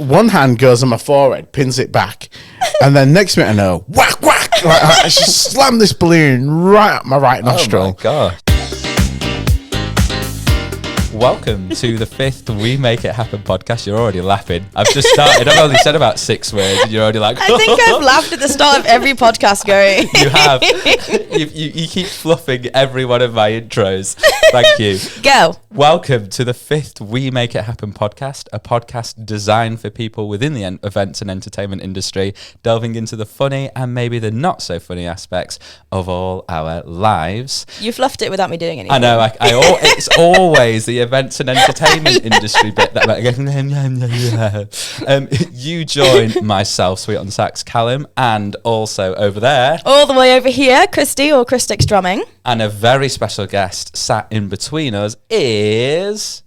one hand goes on my forehead, pins it back, and then next minute I know, whack, whack. Like, I just slammed this balloon right up my right nostril. Oh my God. Welcome to the 5th We Make It Happen podcast. You're already laughing. I've just started. I've only said about 6 words and you're already like... I think I've laughed at the start of every podcast going. You have. You keep fluffing every one of my intros. Thank you. Go. Welcome to the 5th We Make It Happen podcast, a podcast designed for people within the events and entertainment industry, delving into the funny and maybe the not so funny aspects of all our lives. You fluffed it without me doing anything. I know. It's always the events and entertainment industry bit that you join myself, Sweet on Sax, Callum, and also over there, all the way over here, Christy or Christix Drumming, and a very special guest sat in between us is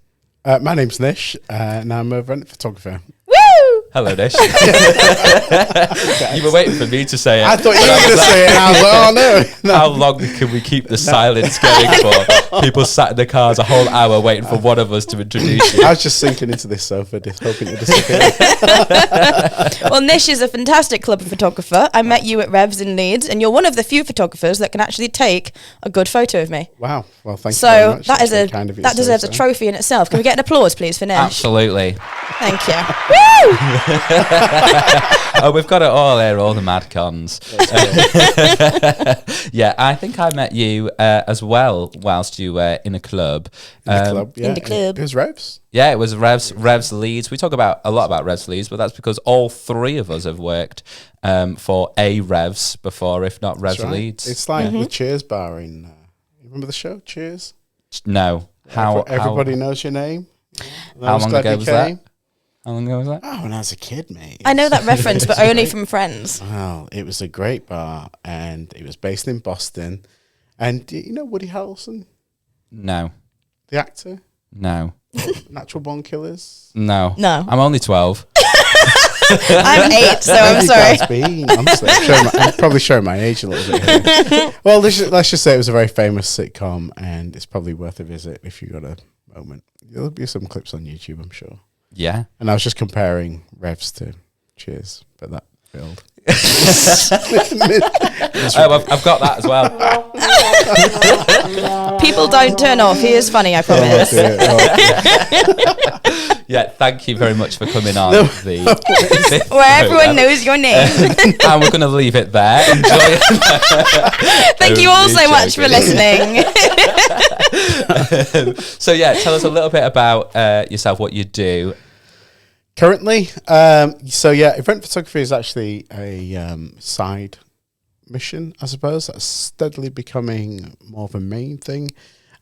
my name's Nish, and I'm a event photographer. Woo! Hello, Nish. You were waiting for me to say it. I thought you were going to say it, and I was like, oh no. How long can we keep the silence going for? People sat in the cars a whole hour waiting for one of us to introduce you. I was just sinking into this sofa, hoping to disappear. Well, Nish is a fantastic club photographer. I met you at Revs in Leeds, and you're one of the few photographers that can actually take a good photo of me. Wow. Well, thank you very much. So that deserves a so. trophy in itself. Can we get an applause, please, for Nish? Absolutely. Thank you. Woo! Oh, we've got it all here, all the mad cons. Yeah, I think I met you as well whilst you were in a club. In the club, yeah. In the club. It was Revs. Yeah, it was Revs Leeds. We talk a lot about Revs Leeds, but that's because all three of us have worked for a Revs before, if not Revs Right. Leeds. It's like the Cheers bar in... you remember the show, Cheers? No. Everybody knows your name. How long ago was that? How long ago was that? Oh, when I was a kid, mate. I know that reference, but only from Friends. Well, it was a great bar, and it was based in Boston. And you know Woody Harrelson, No. the actor? No. Natural Born Killers? No. No. I'm only 12. I'm 8, so I'm sorry. Honestly, I'm probably showing my age a little bit here. Well, let's just say it was a very famous sitcom, and it's probably worth a visit if you got a moment. There'll be some clips on YouTube, I'm sure. Yeah. And I was just comparing Revs to Cheers, but that failed. I've got that as well. People don't turn off. He is funny, I promise. Yeah, thank you very much for coming on. Where everyone knows your name. And we're going to leave it there. Enjoy. Thank you all so much for listening. So yeah, tell us a little bit about yourself, what you do. Currently, event photography is actually a side mission, I suppose. That's steadily becoming more of a main thing.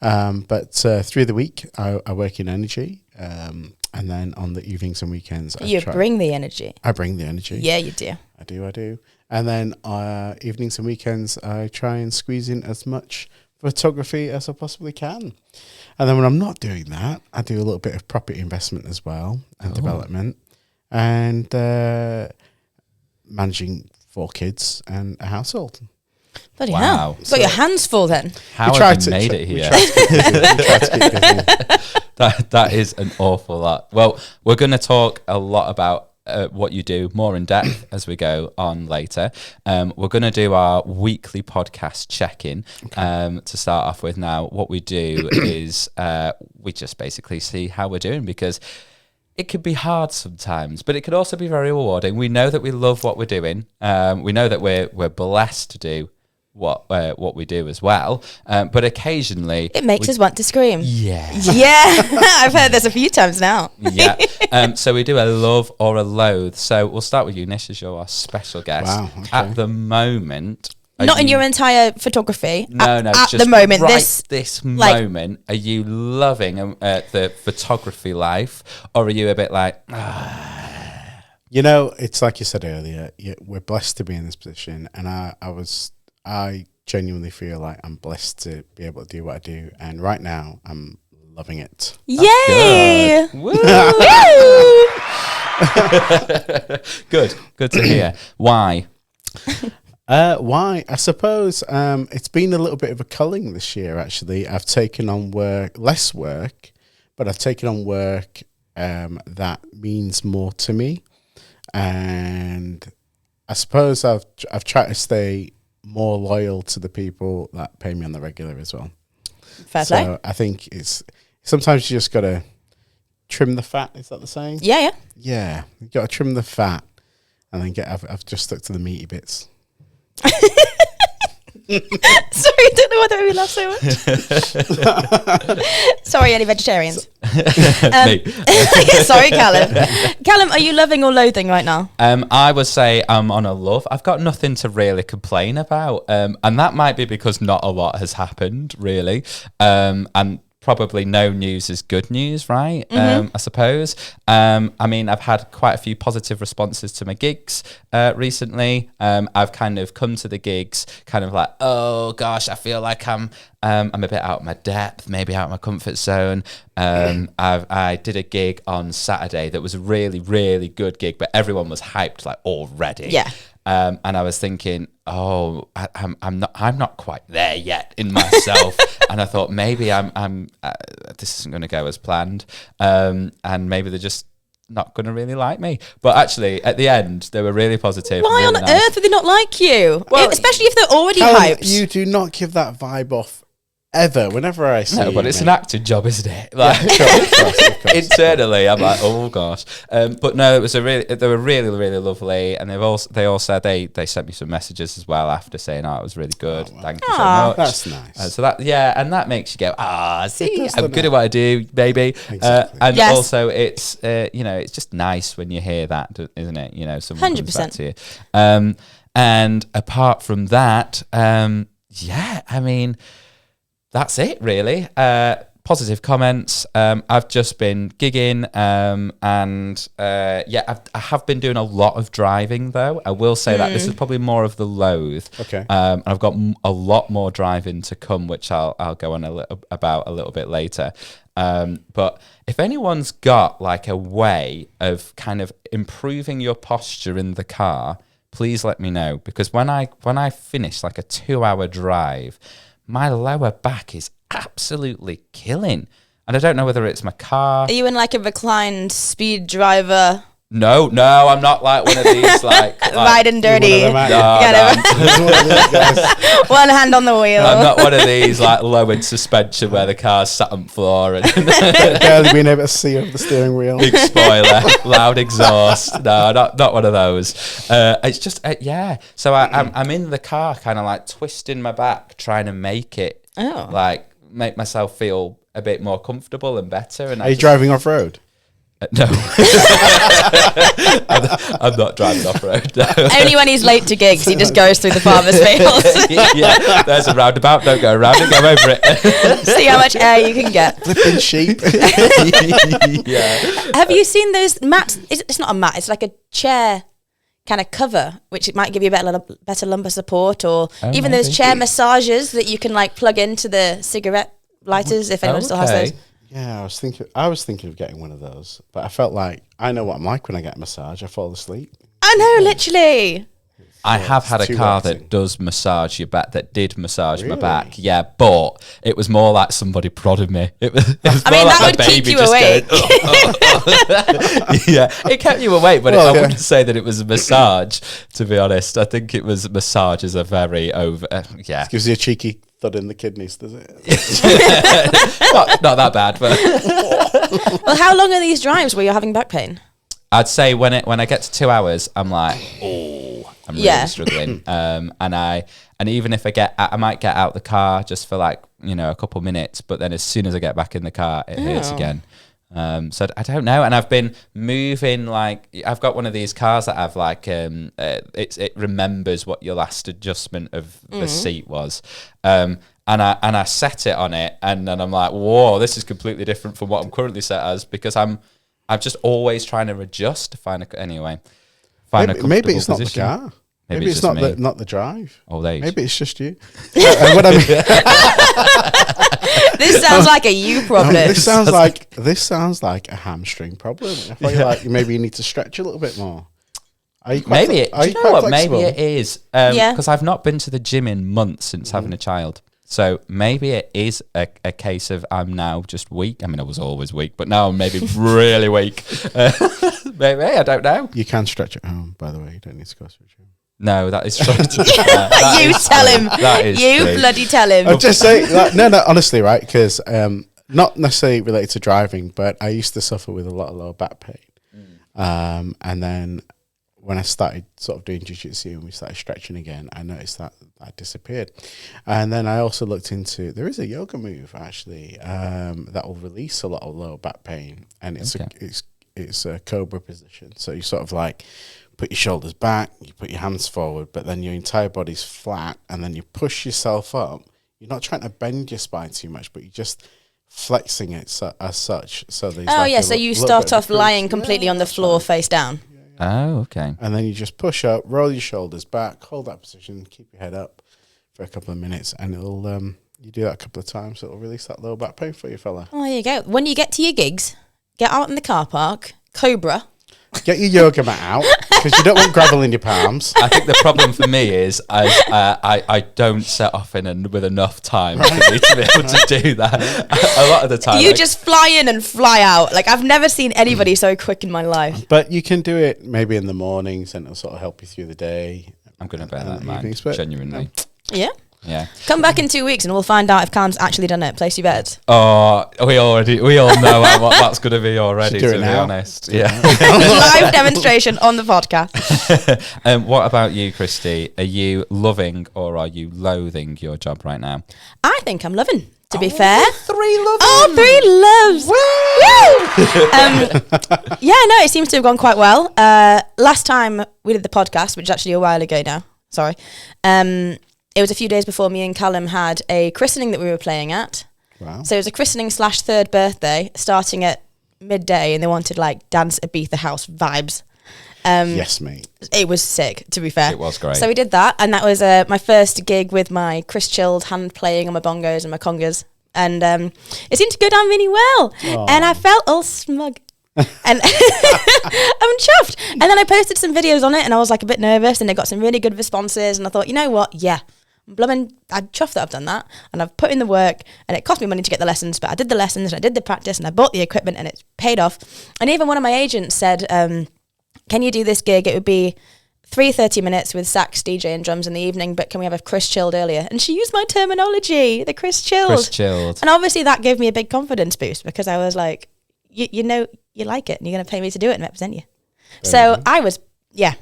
But through the week, I work in energy. And then on the evenings and weekends, bring the energy. I bring the energy. Yeah, you do. I do. And then evenings and weekends, I try and squeeze in as much photography as I possibly can. And then when I'm not doing that, I do a little bit of property investment as well and development and managing 4 kids and a household. Bloody Wow. hell. Got your hands full then. How have you made it here? We try to keep busy. That is an awful lot. Well, we're going to talk a lot about what you do more in depth as we go on later. We're going to do our weekly podcast check-in to start off with. Now, what we do is we just basically see how we're doing, because it can be hard sometimes, but it can also be very rewarding. We know that we love what we're doing. We know that we're blessed to do what we do as well, but occasionally it makes us want to scream. Yeah. I've heard this a few times now. Yeah. So we do a love or a loathe. So we'll start with you, Nish, as you're our special guest. Wow, okay. At the moment, Not in your entire photography. No, at just the moment. This moment, are you loving the photography life, or are you a bit like? You know, it's like you said earlier. We're blessed to be in this position, and I genuinely feel like I'm blessed to be able to do what I do, and right now I'm loving it. Yay! Good. Good to hear. Why? Why? I suppose it's been a little bit of a culling this year, actually. I've taken on less work, but I've taken on work that means more to me, and I suppose I've tried to stay more loyal to the people that pay me on the regular as well. Fair So play. I think it's sometimes you just gotta trim the fat. Is that the saying? Yeah. Yeah, you gotta trim the fat, and then I've just stuck to the meaty bits. Sorry, I don't know why that made me laugh so much. Sorry, any vegetarians? Me. Sorry, Callum. Callum, are you loving or loathing right now? I would say I'm on a love. I've got nothing to really complain about, and that might be because not a lot has happened really, and probably no news is good news, right? I suppose. I mean, I've had quite a few positive responses to my gigs recently. I've kind of come to the gigs kind of like, oh gosh, I feel like I'm a bit out of my depth, maybe out of my comfort zone. I did a gig on Saturday that was a really, really good gig, but everyone was hyped like already. Yeah. And I was thinking, I'm not quite there yet in myself. And I thought maybe this isn't going to go as planned. And maybe they're just not going to really like me. But actually, at the end, they were really positive. Why really on nice. earth would they not like you? Well, especially if they're already Callum, hyped. you do not give that vibe off ever. Whenever I see No, but you, it's mate. an acting job, isn't it? Like, Of course. internally, I'm like, oh gosh. But no, they were really, really lovely, and they all said they sent me some messages as well after saying, oh, it was really good. Thank you so much. That's nice. So and that makes you go, see, does, I'm doesn't good it? at what I do, baby. Exactly. And Yes. also, it's it's just nice when you hear that, isn't it? Someone comes back 100%. to you. And apart from that, yeah, I mean, that's it really. Positive comments. I've just been gigging, and I have been doing a lot of driving though. I will say that this is probably more of the loathe. Okay. And I've got a lot more driving to come, which I'll go on about a little bit later. But if anyone's got like a way of kind of improving your posture in the car, please let me know, because when I finish like a 2-hour drive, my lower back is absolutely killing. And I don't know whether it's my car. Are you in like a reclined speed driver? No, I'm not like one of these like Riding dirty. One of them, One hand on the wheel. I'm not one of these like lowered suspension where the car's sat on the floor and barely being able to see over the steering wheel. big spoiler, loud exhaust. No, not one of those. It's just yeah. So I'm in the car, kind of like twisting my back, trying to make myself feel a bit more comfortable and better. And Are you driving off road? No, I'm not driving off road. No. Only when he's late to gigs, he just goes through the farmer's fields. Yeah, there's a roundabout. Don't go around it. Go over it. See how much air you can get. Flipping sheep. Yeah. Have you seen those mats? It's not a mat. It's like a chair kind of cover, which it might give you better lumbar support, or even those maybe. chair massages that you can like plug into the cigarette lighters if anyone still has those. Yeah, I was thinking of getting one of those, but I felt like I know what I'm like when I get a massage. I fall asleep. I know, literally. I have had a too car relaxing. that does massage your back, that did massage my Really? back. Yeah, but it was more like somebody prodded me. It was I more mean, like that my would keep baby you just awake. going, yeah, it kept you awake, but I Okay. wouldn't say that it was a massage, to be honest. I think it was massage is a very over, yeah. Gives you a cheeky thud in the kidneys, does it? not that bad, but Well, how long are these drives where you're having back pain? I'd say when I get to 2 hours, I'm like, I'm really Yeah. struggling. And even if I might get out the car just for like, a couple minutes, but then as soon as I get back in the car, it hurts again. So I don't know. And I've been moving, like, I've got one of these cars that I've like, it remembers what your last adjustment of the seat was. And I set it on it, and then I'm like, whoa, this is completely different from what I'm currently set as, because I'm just always trying to adjust to find a comfortable Maybe it's not the position. car. Maybe it's just not me. not the drive. Old age. Maybe it's just you. What I mean, This sounds like a you problem. this sounds like a hamstring problem. I feel like maybe you need to stretch a little bit more. Are you quite Maybe are do you know quite what? flexible? Maybe it is. Yeah. Because I've not been to the gym in months since having a child. So maybe it is a case of I'm now just weak. I mean, I was always weak, but now I'm maybe really weak. Maybe, I don't know. You can stretch at home, by the way. You don't need to go stretch at home. No, that is true. You tell him. That is You true. bloody tell him. I'm just saying, like, no, honestly, right? Because not necessarily related to driving, but I used to suffer with a lot of lower back pain. And then when I started sort of doing jiu-jitsu and we started stretching again, I noticed that disappeared. And then I also looked into, there is a yoga move actually that will release a lot of lower back pain, and it's a cobra position. So you sort of like put your shoulders back, you put your hands forward, but then your entire body's flat, and then you push yourself up. You're not trying to bend your spine too much, but you're just flexing it as such. So there's so you start off lying completely on the floor, face down. Oh, okay. And then you just push up, roll your shoulders back, hold that position, keep your head up for a couple of minutes, and it'll you do that a couple of times, it'll release that lower back pain for you, fella. Oh, there you go. When you get to your gigs, get out in the car park, cobra. Get your yoga mat out, because you don't want gravel in your palms. I think the problem for me is I don't set off with enough time for me to be able to do that. A lot of the time. You just fly in and fly out. Like, I've never seen anybody so quick in my life. But you can do it maybe in the mornings, and it'll sort of help you through the day. I'm going to bear that in mind, evenings, but, genuinely. Yeah. Yeah. Come back in 2 weeks and we'll find out if Cam's actually done it. Place your bets. Oh, we all know what that's going to be already, Should do to it be now. honest. Yeah. Live demonstration on the podcast. What about you, Christy? Are you loving or are you loathing your job right now? I think I'm loving, to be fair. 3 loving. Oh, 3 loves. Yeah, no, it seems to have gone quite well. Last time we did the podcast, which is actually a while ago now. Sorry. It was a few days before me and Callum had a christening that we were playing at. Wow. So it was a christening / 3rd birthday, starting at midday, and they wanted like dance Ibiza house vibes. Yes, mate. It was sick, to be fair. It was great. So we did that, and that was my first gig with my Chris Chilled hand playing on my bongos and my congas, and it seemed to go down really well. Aww. And I felt all smug. And I'm chuffed. And then I posted some videos on it, and I was like a bit nervous, and I got some really good responses, and I thought, you know what? Yeah. I'm chuffed that I've done that, and I've put in the work, and it cost me money to get the lessons, but I did the lessons and I did the practice and I bought the equipment, and it's paid off. And even one of my agents said, can you do this gig? It would be 30 minutes with sax, DJ and drums in the evening, but can we have a Chris Chilled earlier? And she used my terminology, the Chris Chilled. Chris Chilled. And obviously that gave me a big confidence boost, because I was like, you know you like it and you're going to pay me to do it and represent you. So I was, yeah.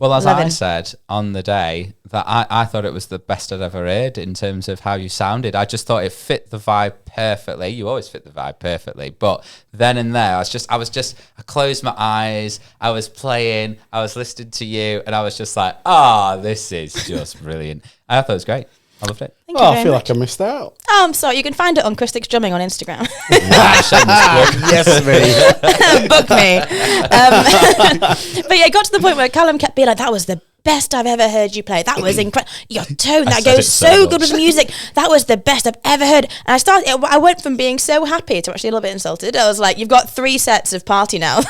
Well, as loving. I said on the day, that I thought it was the best I'd ever heard in terms of how you sounded. I just thought it fit the vibe perfectly. You always fit the vibe perfectly. But then and there, I closed my eyes, I was playing, I was listening to you, and I was just like, this is just brilliant. I thought it was great. I loved it. Thank you I very feel much. like I missed out. Oh, I'm sorry. You can find it on Christix Drumming on Instagram. Yes, mate. Book me. But yeah, it got to the point where Callum kept being like, that was the best I've ever heard you play. That was incredible. Your tone, that said goes it so so much. good with the music. That was the best I've ever heard. And I went from being so happy to actually a little bit insulted. I was like, you've got 3 sets of party now.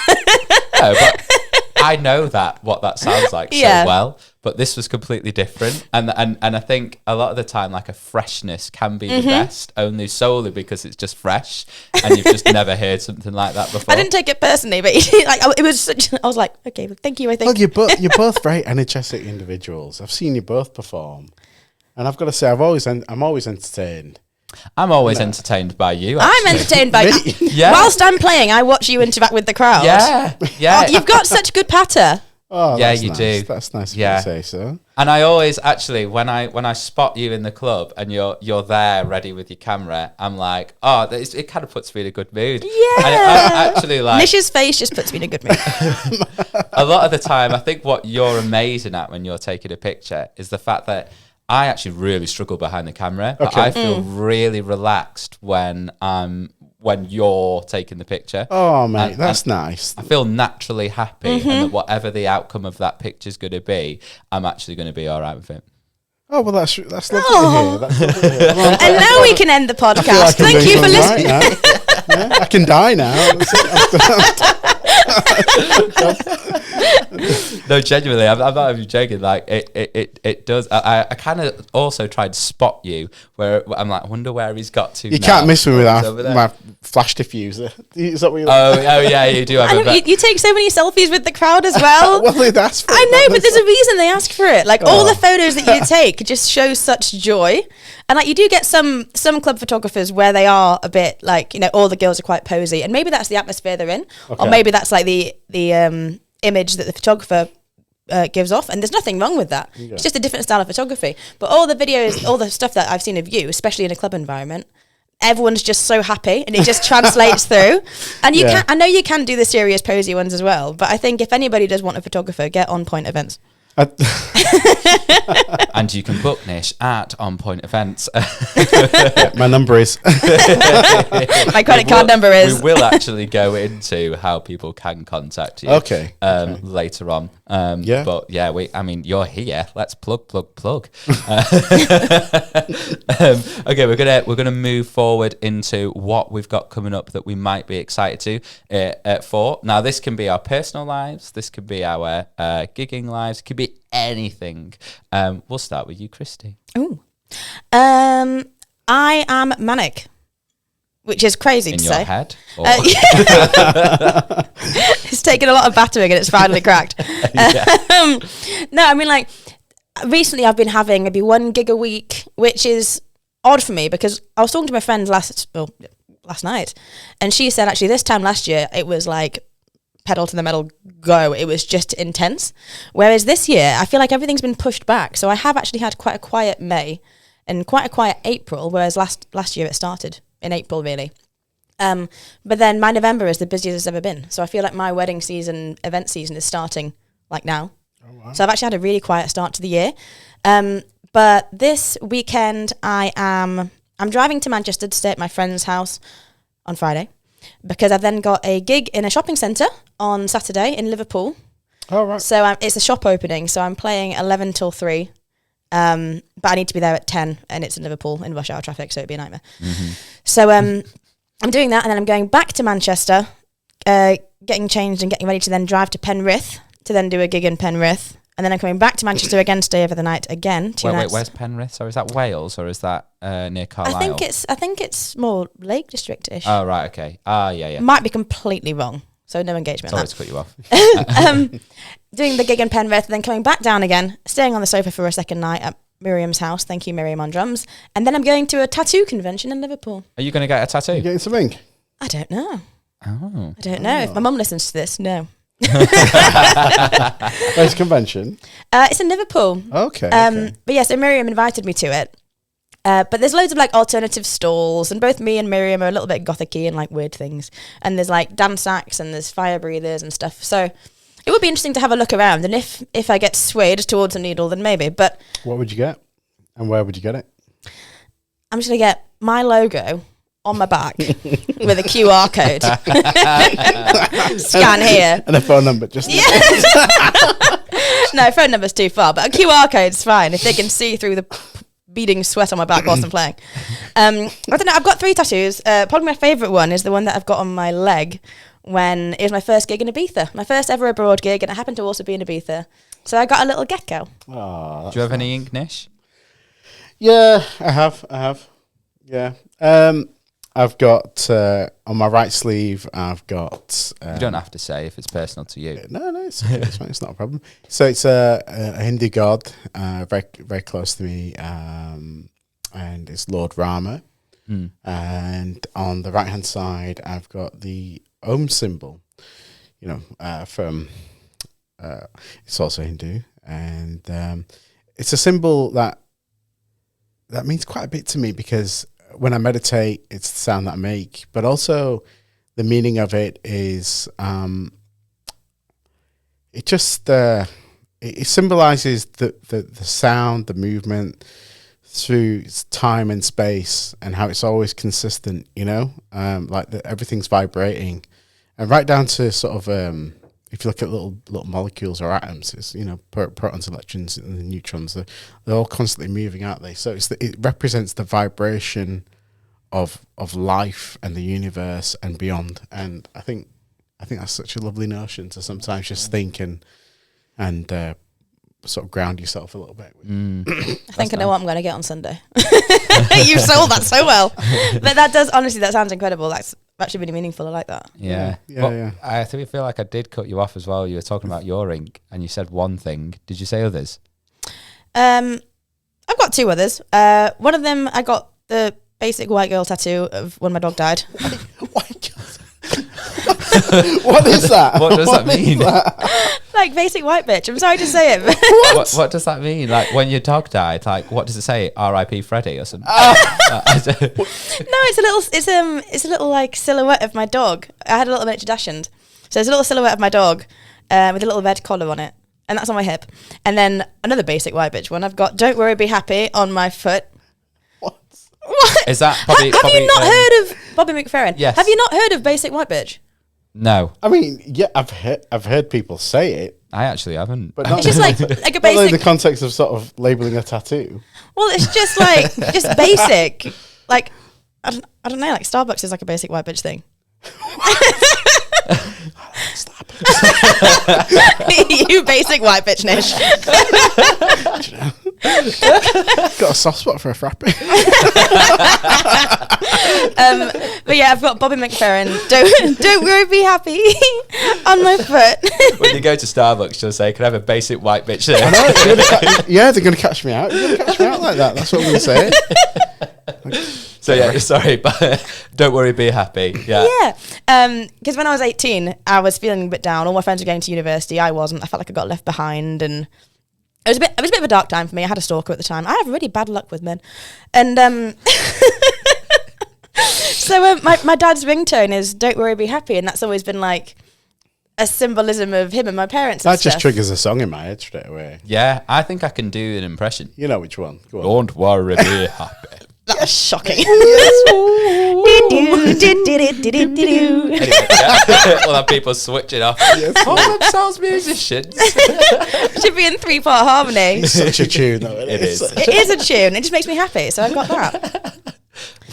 No, but I know what that sounds like Yeah. so well, but this was completely different. And I think a lot of the time, like, a freshness can be the best, only solely because it's just fresh and you've just never heard something like that before. I didn't take it personally, but like it was such, I was like, okay, well, thank you, I think. Well, you're both very energetic individuals. I've seen you both perform, and I've got to say, I'm always entertained. I'm always entertained by you. I'm actually. entertained by Yeah. Whilst I'm playing, I watch you interact with the crowd. Yeah. Oh, you've got such good patter. Oh, Yeah, that's you nice. do. That's nice of Yeah. you to say so. And I always actually, when I spot you in the club and you're there ready with your camera, I'm like, it kind of puts me in a good mood. Yeah. And I actually like Nish's face just puts me in a good mood. a lot of the time. I think what you're amazing at when you're taking a picture is the fact that I actually really struggle behind the camera, but Okay. I feel really relaxed when you're taking the picture. Oh, mate, And- that's nice. I feel naturally happy, and that whatever the outcome of that picture is going to be, I'm actually going to be all right with it. Oh, well, that's lovely to hear. That's lovely to hear. Well, And now we can end the I feel podcast. like I'm Thank doing you for something listening. right now. Yeah, I can die now. That's it. No, genuinely, I'm not even joking. Like it does. I kind of also tried to spot you where I'm like, I wonder where he's got to. You now. can't miss me with Over there. my flash diffuser. Is that what you Oh yeah, you do have I a know, you take so many selfies with the crowd as well. Well, they'd ask for I it, know, don't but they? there's a reason they ask for it. Like all Oh. the photos that you take just show such joy, and like you do get some club photographers where they are a bit like, you know, all the girls are quite posy, and maybe that's the atmosphere they're in, or Okay. maybe that's like the image that the photographer gives off, and there's nothing wrong with that. Yeah. It's just a different style of photography. But all the videos, all the stuff that I've seen of you, especially in a club environment, everyone's just so happy, and it just translates through. And you Yeah. can, I know you can do the serious posy ones as well, but I think if anybody does want a photographer, get On Point Events. And you can book Nish at On Point Events. My number is. My credit card number is. We will actually go into how people can contact you. Okay. Later on. Yeah. But yeah, I mean, you're here. Let's plug. Okay, we're gonna move forward into what we've got coming up that we might be excited for. Now, this can be our personal lives. This could be our gigging lives. It could be anything. We'll start with you, Christy. Ooh. I am manic, which is crazy In to your say. head? Or It's taken a lot of battering and it's finally cracked. No, I mean, like, recently I've been having maybe 1 gig a week, which is odd for me because I was talking to my friend last night, and she said actually this time last year it was like pedal to the metal go. It was just intense. Whereas this year I feel like everything's been pushed back. So I have actually had quite a quiet May and quite a quiet April, whereas last year it started in April really. But then my November is the busiest it's ever been. So I feel like my wedding season, event season is starting like now. Oh, wow. So I've actually had a really quiet start to the year. But this weekend I'm driving to Manchester to stay at my friend's house on Friday because I've then got a gig in a shopping centre on Saturday in Liverpool. All right. So it's a shop opening. So I'm playing 11 till 3. But I need to be there at 10 and it's in Liverpool in rush hour traffic. So it'd be a nightmare. Mm-hmm. So I'm doing that and then I'm going back to Manchester, getting changed and getting ready to then drive to Penrith to then do a gig in Penrith. And then I'm coming back to Manchester again, stay over the night again. 2 nights. Wait, where's Penrith? So is that Wales or is that near Carlisle? I think it's more Lake District-ish. Oh, right, okay. Yeah. Might be completely wrong, so no engagement. Sorry to cut you off. Doing the gig in Penrith, then coming back down again, staying on the sofa for a second night at Miriam's house. Thank you, Miriam, on drums. And then I'm going to a tattoo convention in Liverpool. Are you going to get a tattoo? You getting some ink? I don't know. Oh. I don't know. If my mum listens to this, no. Where's the convention? It's in Liverpool. Okay. But yeah, so Miriam invited me to it. But there's loads of like alternative stalls, and both me and Miriam are a little bit gothic-y and like weird things. And there's like dance acts and there's fire breathers and stuff. So it would be interesting to have a look around. And if I get swayed towards a needle, then maybe. But What would you get? And where would you get it? I'm just gonna get my logo on my back with a QR code. Scan here. And a phone number. Just No, phone number's too far, but a QR code's fine if they can see through the beading sweat on my back whilst I'm playing. I don't know. I've got 3 tattoos. Probably my favourite one is the one that I've got on my leg when it was my first gig in Ibiza, my first ever abroad gig, and it happened to also be in Ibiza. So I got a little gecko. Oh, Do you have any ink, Nish? Yeah, I have. Yeah. I've got on my right sleeve. I've got. You don't have to say if it's personal to you. No, it's okay. It's fine. It's not a problem. So it's a Hindu god, very very close to me, and it's Lord Rama. Mm. And on the right hand side, I've got the Om symbol. You know, from it's also Hindu, and it's a symbol that means quite a bit to me because when I meditate, it's the sound that I make, but also the meaning of it is it just it symbolizes the sound, the movement through time and space, and how it's always consistent. You know, like everything's vibrating, and right down to sort of if you look at little molecules or atoms, it's, you know, protons, electrons, and the neutrons. They're all constantly moving, aren't they? So it represents the vibration of life and the universe and beyond. And I think that's such a lovely notion to sometimes just think and and sort of ground yourself a little bit. I think I know what I'm going to get on Sunday. You've sold that so well. But that does, honestly, that sounds incredible. That's actually really meaningful. I like that. Yeah. I feel like I did cut you off as well. You were talking about your ink and you said one thing. Did you say others? I've got 2 others. One of them, I got the basic white girl tattoo of when my dog died. What is that? What does that mean? Like basic white bitch. I'm sorry to say it. What does that mean? Like when your dog died, like what does it say? R.I.P. Freddie or something? No, it's a little like silhouette of my dog. I had a little miniature dachshund, so it's a little silhouette of my dog with a little red collar on it, and that's on my hip. And then another basic white bitch one. I've got "Don't worry, be happy" on my foot. What? Is that Bobby? Have you not heard of Bobby McFerrin? Yes. Have you not heard of basic white bitch? No, I mean, yeah, I've heard people say it, I actually haven't. but not, It's just like a not in the basic. context of sort of labeling a tattoo. Well, it's just like just basic. Like I don't know. Like Starbucks is like a basic white bitch thing. You basic white bitch, Nish. Got a soft spot for a frappe. But yeah, I've got Bobby McFerrin. Don't worry, be happy on my foot. When you go to Starbucks, you'll say, "Can I have a basic white bitch there?" I know, they're going to catch me out. You're going to catch me out like that. That's what I'm going to say. So yeah, sorry, but don't worry, be happy. Yeah. Yeah. Because when I was 18, I was feeling a bit down. All my friends were going to university. I wasn't. I felt like I got left behind, and it was a bit of a dark time for me. I had a stalker at the time. I have really bad luck with men, and so my dad's ringtone is "Don't worry, be happy," and that's always been like a symbolism of him and my parents. That just triggers a song in my head straight away. Yeah, I think I can do an impression. You know which one? Go on. Don't worry, be happy. That was shocking. Anyway, yeah. We'll have people switching off. Call themselves musicians. Should be in 3-part harmony. It's such a tune, though. It is. It is a tune. It just makes me happy. So I got that.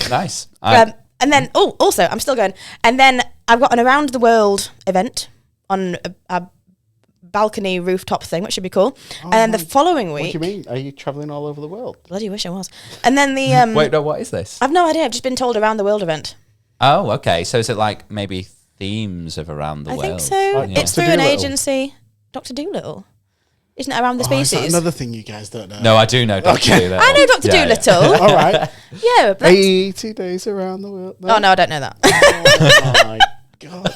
Nice. And then, also, I'm still going. And then I've got an around the world event on a balcony rooftop thing, which should be cool. And then the following week. What do you mean? Are you travelling all over the world? Bloody wish I was. And then the Wait, no, what is this? I've no idea. I've just been told around the world event. Oh, okay. So is it like maybe themes of around the I world? think so. Like It's Dr. through an Dolittle. agency. Dr. Dolittle. Isn't it around the Oh, is that species? another thing you guys don't know? No, I do know Dr. Dolittle. I know Dr. Yeah, Dolittle. All right. Yeah. But that's- 80 days around the world. oh, no, I don't know that. Oh, my God.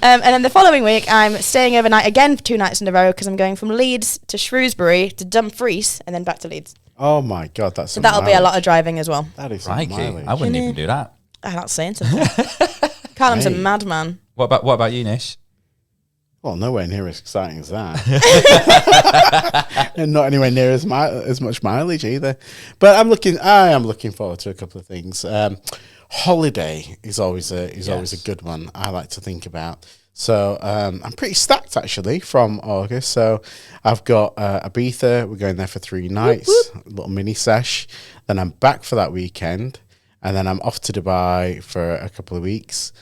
And then the following week, I'm staying overnight again for 2 nights in a row because I'm going from Leeds to Shrewsbury to Dumfries and then back to Leeds. Oh, my God. That's So that'll be a lot of driving as well. That is some Crikey, mileage. I wouldn't even do that. Oh, that's saying something. Callum's a Hey. madman. What about you, Nish? Well, nowhere near as exciting as that. And not anywhere near as much mileage either. But I am looking forward to a couple of things. Holiday is always a good one I like to think about. So I'm pretty stacked actually from August. So I've got Ibiza. We're going there for 3 nights, a little mini sesh. Then I'm back for that weekend, and then I'm off to Dubai for a couple of weeks.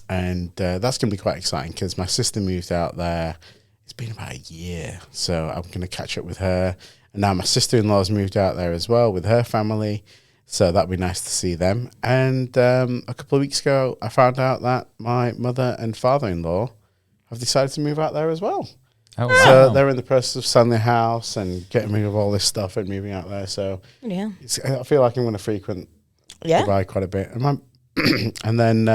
And that's going to be quite exciting because my sister moved out there. It's been about a year, so I'm going to catch up with her. And now my sister-in-law's moved out there as well with her family, so that'd be nice to see them. And a couple of weeks ago, I found out that my mother and father-in-law have decided to move out there as well. Oh, wow. So they're in the process of selling their house and getting rid of all this stuff and moving out there. So Yeah. I feel like I'm going to frequent Yeah. Dubai quite a bit. And then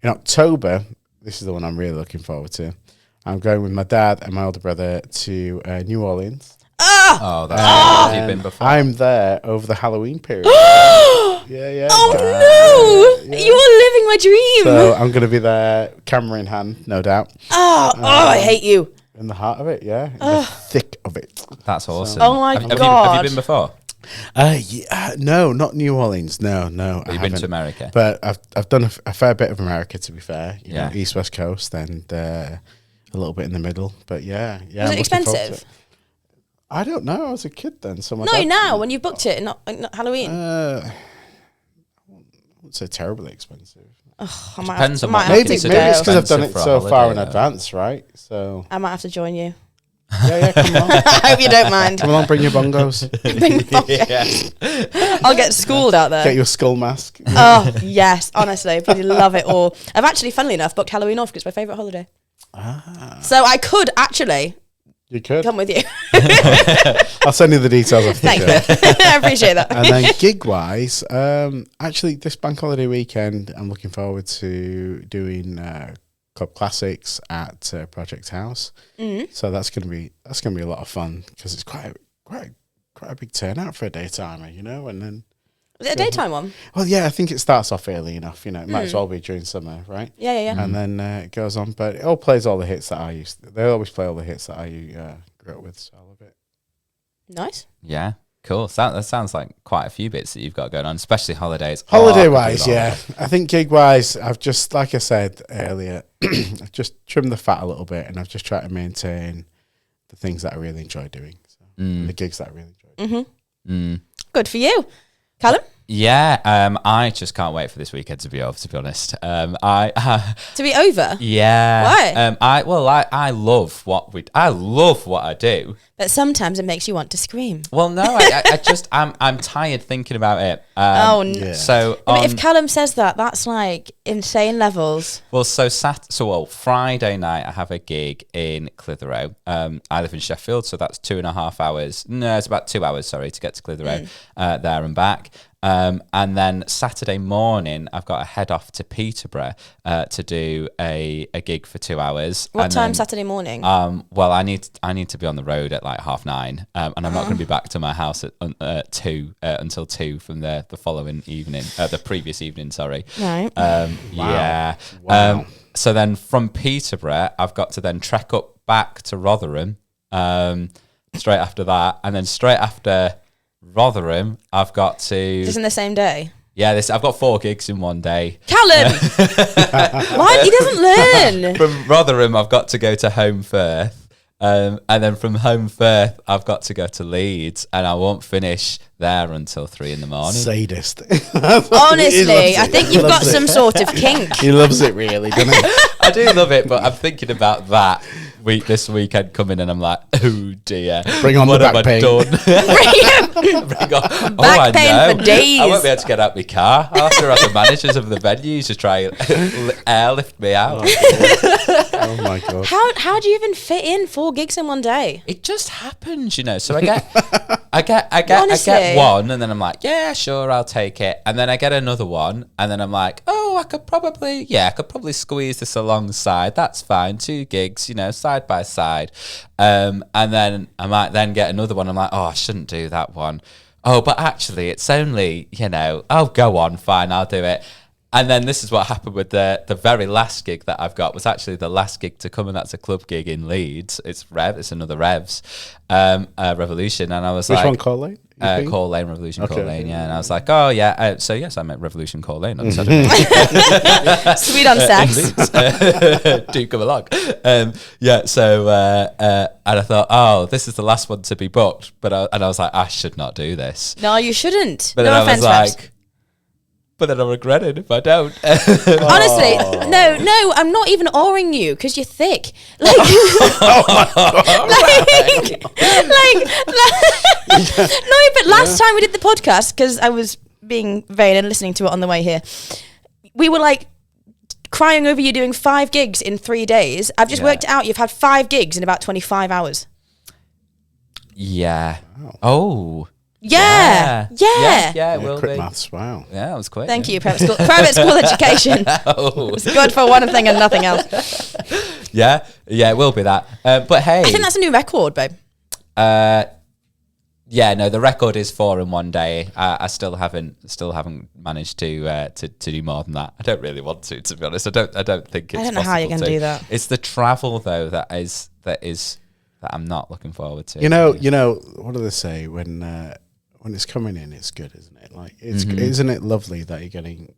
in October, this is the one I'm really looking forward to. I'm going with my dad and my older brother to New Orleans. Oh, that's have you been before? I'm there over the Halloween period. Yeah. Oh no! Yeah. You're living my dream. So I'm going to be there, camera in hand, no doubt. I hate you. In the heart of it, yeah. In the thick of it. That's awesome. Oh my Have you God. been before? No, not New Orleans. No. Have I you been haven't. to America? But I've done a fair bit of America, to be fair. You know, Yeah. East West Coast and a little bit in the middle. But yeah. Was I'm it looking forward to expensive? it. I don't know. I was a kid then. So my No, dad, now when you've booked it, not Halloween. I wouldn't wouldn't say terribly expensive. Oh, I might Depends have, on might what have Maybe to consider it's go. because I've done expensive it for a so far holiday, in though. advance, right? So I might have to join you. yeah, come on, I hope you don't mind. come along, bring your bongos, I'll get schooled out there. get your skull mask. Oh, yes. Honestly, I bloody love it all. I've actually, funnily enough, booked Halloween off because it's my favourite holiday. So I could actually You could. come with you. I'll send you the details after the Thank show. you. I appreciate that. And then gig-wise, actually, this bank holiday weekend, I'm looking forward to doing Club Classics at Project House. So that's gonna be a lot of fun because it's quite a big turnout for a daytimer, you know. And then Was it a daytime one? well, yeah, I think it starts off early enough. You know, it might as well be during summer, right? Yeah. And then it goes on, but it all plays all the hits that I used. They always play all the hits that I grew up with, so I love it. Nice. Yeah, cool. That sounds like quite a few bits that you've got going on, especially holidays. Holiday Oh, wise, I could do yeah. I think gig wise, I've just, like I said earlier, I've just trimmed the fat a little bit, and I've just tried to maintain the things that I really enjoy doing. So the gigs that I really enjoy doing. Good for you. Callum? Yeah, I just can't wait for this weekend to be over. To be honest, I To be over? yeah. Why? I love what I do. But sometimes it makes you want to scream. Well, no, I just I'm tired thinking about it. Oh, no. Yeah. So If Callum says that, that's like insane levels. Friday night I have a gig in Clitheroe. I live in Sheffield, so that's 2.5 hours. No, it's about 2 hours. Sorry, to get to Clitheroe, there and back. And then Saturday morning, I've got to head off to Peterborough to do a gig for 2 hours. What And time then, Saturday morning? well, I need to be on the road at like 9:30, and I'm not going to be back to my house at 2 until 2 from the following evening, the previous evening. Sorry. Right. Yeah. Wow. So then from Peterborough, I've got to then trek up back to Rotherham straight after that, and then straight after Rotherham, I've got to Just in the same day? I've got 4 gigs in one day. Callum! What? He doesn't learn. From Rotherham, I've got to go to Home Firth, and then from Home Firth, I've got to go to Leeds, and I won't finish there until 3 a.m. Sadist. Honestly, I think you've got some sort of kink. He loves it, really, doesn't he? I do love it, but I'm thinking about that this weekend coming, and I'm like, oh dear, Bring on what the have back I pain. done? Bring on Back pain for days. I won't be able to get out my car. I'll have to have the managers of the venues to try and airlift me out. Oh my god. How do you even fit in 4 gigs in one day? It just happens, you know. So I get one, and then I'm like, yeah, sure, I'll take it. And then I get another one, and then I'm like, oh, I could probably squeeze this alongside. That's fine. 2 gigs, you know, side by side. And then I might then get another one. I'm like, oh, I shouldn't do that one. Oh, but actually, it's only, you know, oh, go on, fine, I'll do it. And then this is what happened with the very last gig that I've got was actually the last gig to come, and that's a club gig in Leeds. It's another Revs, Revolution, and I was Which like, one, Call Lane? Call Lane, Revolution, Okay. Call Lane, yeah. And I was like, oh yeah, so yes, I meant Revolution, Call Lane. On Saturday. Sweet on sex. Do come along. Yeah, so and I thought, oh, this is the last one to be booked, but I was like, I should not do this. No, you shouldn't. But No then I was offense, Reps. like, but then I regret it if I don't. Honestly, no, I'm not even awing you because you're thick. Like, no, but last time we did the podcast, because I was being vain and listening to it on the way here, we were like crying over you doing 5 gigs in 3 days. I've just worked it out. You've had 5 gigs in about 25 hours. Yeah. Wow. Oh. Yeah. Yeah, it will Quick be. maths, wow. Yeah, that was quick. Thank you, private school education. Oh. It's good for one thing and nothing else. Yeah, it will be that. But hey, I think that's a new record, babe. Yeah, no, the record is 4 in one day. I still haven't managed to do more than that. I don't really want to be honest. I don't think it's I don't know how you're possible going to do that. It's the travel though that I'm not looking forward to. You know, what do they say when it's coming in, it's good, isn't it? Like, isn't it lovely that you're getting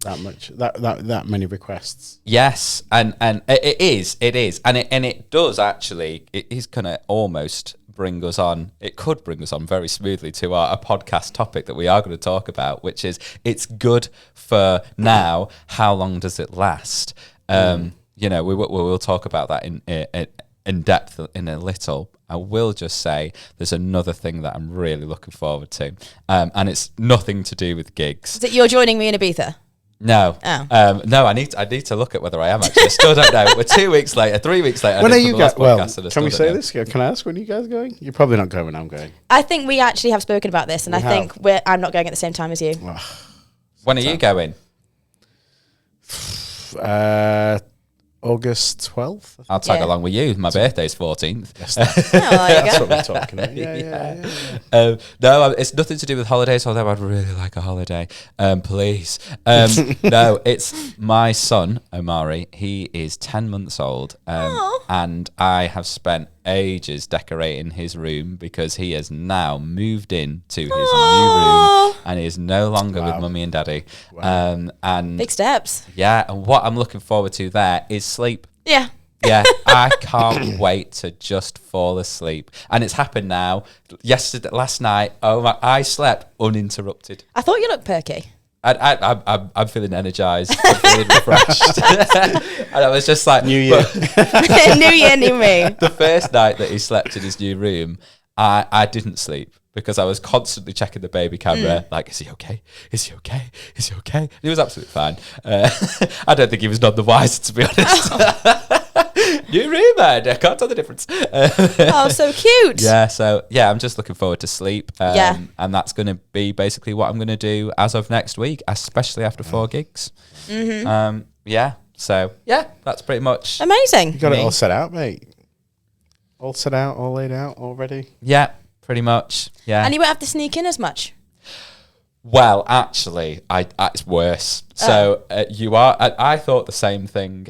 that much, that many requests? Yes, and it is, and it does actually. It is kind of almost bring us on. It could bring us on very smoothly to our podcast topic that we are going to talk about, which is it's good for now. How long does it last? You know, we will talk about that in depth in a little. I will just say there's another thing that I'm really looking forward to, and it's nothing to do with gigs. Is it you're joining me in Ibiza? No. Oh. No, I need to look at whether I am actually. I still don't know. We're 2 weeks later, 3 weeks later. When are you guys? Well, can can we say this? Can I ask when you guys are going? You're probably not going when I'm going. I think we actually have spoken about this, and I think I'm not going at the same time as you. When are you going? August 12th. I'll tag along with you. My birthday's 14th. Yes, That's what we're talking about. Yeah. No, it's nothing to do with holidays, although I'd really like a holiday. Please. No, it's my son, Omari. He is 10 months old. And I have spent ages decorating his room because he has now moved in to his new room and he is no longer with mummy and daddy. And big steps. Yeah, and what I'm looking forward to there is sleep. Yeah. Yeah, I can't wait to just fall asleep. And it's happened now. Last night, I slept uninterrupted. I thought you looked perky. I'm feeling energized. I'm feeling refreshed. And I was just like, New year. New year, new me. The first night that he slept in his new room, I didn't sleep because I was constantly checking the baby camera. Like, is he okay? Is he okay? Is he okay? And he was absolutely fine. I don't think he was none the wiser, to be honest. New room, man. I can't tell the difference. Oh, so cute. Yeah, so yeah, I'm just looking forward to sleep. Yeah. And that's going to be basically what I'm going to do as of next week, especially after 4 gigs. Mm-hmm. Yeah, so yeah, that's pretty much amazing. You got it all set out, mate. All set out, all laid out, all ready. Yeah, pretty much. Yeah. And you won't have to sneak in as much. Well, actually, it's worse. So you are. I thought the same thing.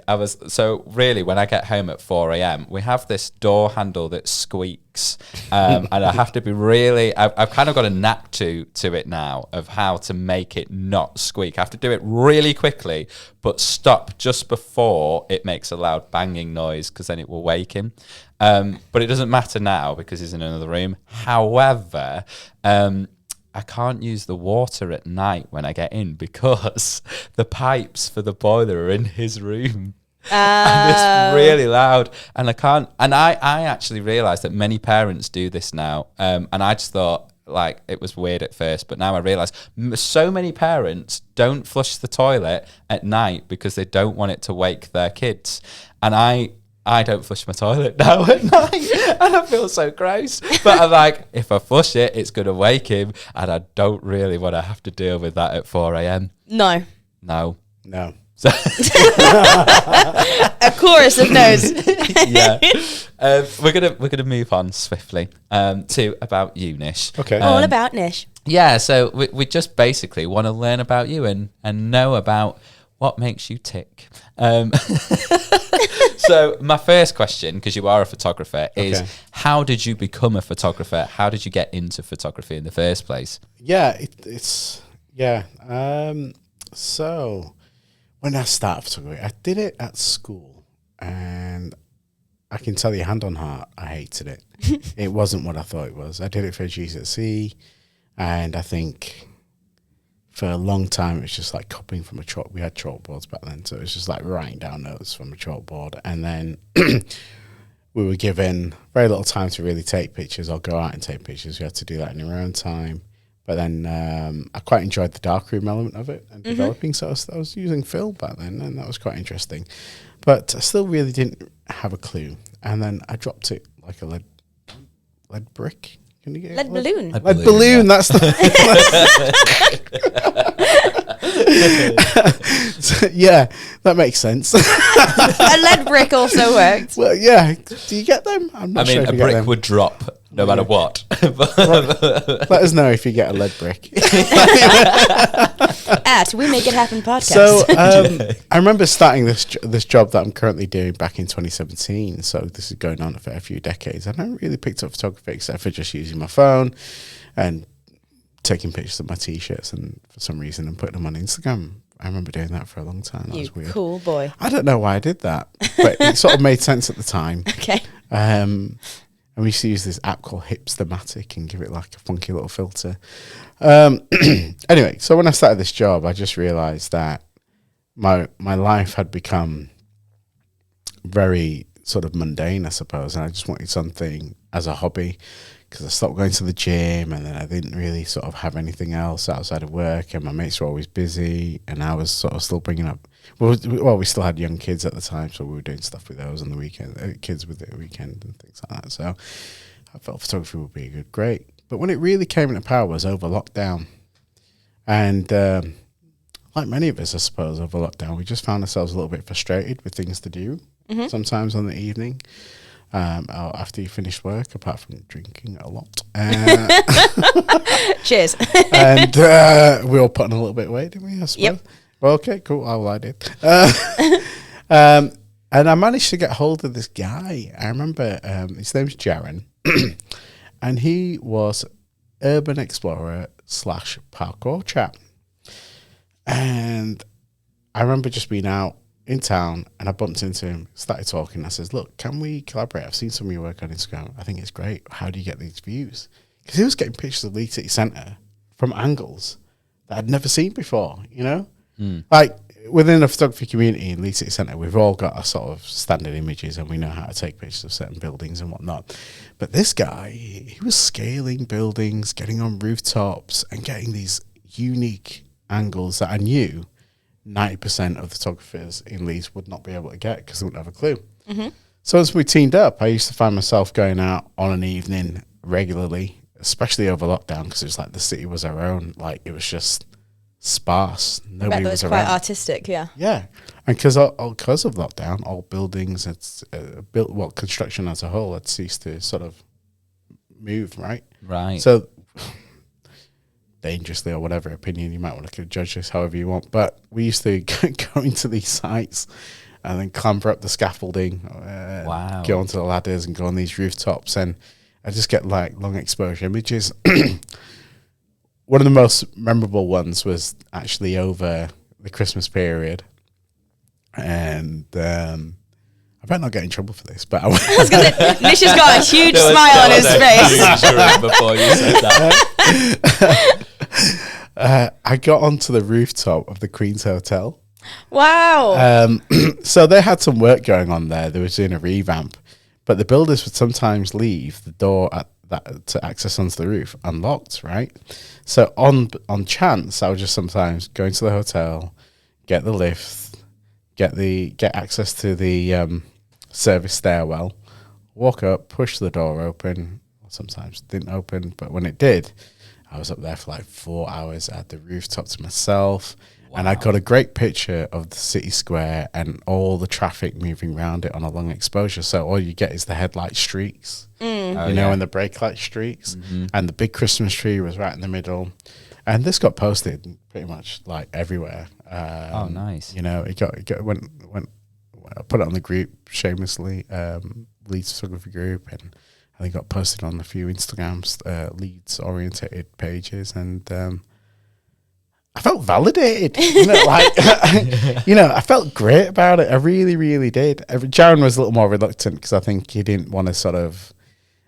So really, when I get home at 4 a.m, we have this door handle that squeaks, and I have to be really. I've kind of got a knack to it now of how to make it not squeak. I have to do it really quickly, but stop just before it makes a loud banging noise because then it will wake him. But it doesn't matter now because he's in another room. However, I can't use the water at night when I get in because the pipes for the boiler are in his room. And it's really loud. And I can't. And I actually realised that many parents do this now. And I just thought, like, it was weird at first. But now I realise so many parents don't flush the toilet at night because they don't want it to wake their kids. And I don't flush my toilet now at night and I feel so gross. But I'm like, if I flush it, it's going to wake him and I don't really want to have to deal with that at 4 a.m. No. So A chorus of no's. yeah. We're gonna move on swiftly to about you, Nish. Okay. All about Nish. Yeah, so we just basically want to learn about you and know about what makes you tick. So my first question, because you are a photographer, is how did you become a photographer? How did you get into photography in the first place? Yeah, so when I started photography, I did it at school, and I can tell you, hand on heart, I hated it. It wasn't what I thought it was. I did it for GCSE, and I think for a long time it was just like copying from a chalk. We had chalkboards back then, so it was just like writing down notes from a chalkboard, and then we were given very little time to really take pictures or go out and take pictures. We had to do that in your own time. But then I quite enjoyed the darkroom element of it and developing. So I was using film back then, and that was quite interesting. But I still really didn't have a clue. And then I dropped it like a lead brick. Can you get Lead balloon. Lead balloon, yeah. That's the so, yeah, that makes sense. A lead brick also worked. Well, yeah. Do you get them? I'm not sure if a you get brick them. would drop no matter what. Let us know if you get a lead brick. At We Make It Happen podcast. So I remember starting this job that I'm currently doing back in 2017. So this is going on for a few decades. I haven't really picked up photography except for just using my phone and taking pictures of my t-shirts and for some reason and putting them on Instagram. I remember doing that for a long time. That was weird. Cool boy. I don't know why I did that, but it sort of made sense at the time. Okay. And we used to use this app called Hipstamatic and give it like a funky little filter. Anyway, so when I started this job, I just realized that my life had become very sort of mundane, I suppose, and I just wanted something as a hobby, because I stopped going to the gym, and then I didn't really sort of have anything else outside of work, and my mates were always busy, and I was sort of still bringing up, well, we still had young kids at the time, so we were doing stuff with those on the weekend, kids with the weekend and things like that, so I felt photography would be great. But when it really came into power was over lockdown, and like many of us, I suppose, over lockdown, we just found ourselves a little bit frustrated with things to do, sometimes on the evening. Or after you finish work, apart from drinking a lot. Cheers. And we all put on a little bit of weight, didn't we? I suppose? Yep. Well, okay, cool. Oh, well, I did. And I managed to get hold of this guy. I remember his name's Jaron. And he was urban explorer / parkour chap. And I remember just being out in town, and I bumped into him, started talking. I says, look, can we collaborate? I've seen some of your work on Instagram. I think it's great. How do you get these views? Because he was getting pictures of Leeds City Centre from angles that I'd never seen before, you know? Like, within the photography community in Leeds City Centre, we've all got our sort of standard images, and we know how to take pictures of certain buildings and whatnot. But this guy, he was scaling buildings, getting on rooftops, and getting these unique angles that I knew 90% of the photographers in Leeds would not be able to get because they wouldn't have a clue. So as we teamed up, I used to find myself going out on an evening regularly, especially over lockdown, because it was like the city was our own. Like, it was just sparse. Nobody was around. Quite artistic, yeah. Yeah. And because of lockdown, all buildings, it's built, well, construction as a whole had ceased to sort of move, right? Right. So dangerously, or whatever opinion you might want to judge this however you want, but we used to go into these sites and then clamber up the scaffolding, go onto the ladders and go on these rooftops, and I just get like long exposure images. One of the most memorable ones was actually over the Christmas period, and I better not get in trouble for this, but I was going to say, Nish has got a huge smile on his face. Before you said that. I got onto the rooftop of the Queen's Hotel. Wow. So they had some work going on there. They were doing a revamp, but the builders would sometimes leave the door at that to access onto the roof unlocked, right? So on chance, I would just sometimes go into the hotel, get the lift, get access to the service stairwell, walk up, push the door open. Sometimes it didn't open, but when it did, I was up there for like 4 hours. I had the rooftop to myself. Wow. And I got a great picture of the city square and all the traffic moving around it on a long exposure. So all you get is the headlight streaks, and the brake light streaks. And the big Christmas tree was right in the middle. And this got posted pretty much like everywhere. Oh, nice. You know, it went. I put it on the group shamelessly, Leeds photography group, and I think got posted on a few Instagrams, Leeds orientated pages, and I felt validated. You know, like I felt great about it. I really, really did. Jaron was a little more reluctant because I think he didn't want to sort of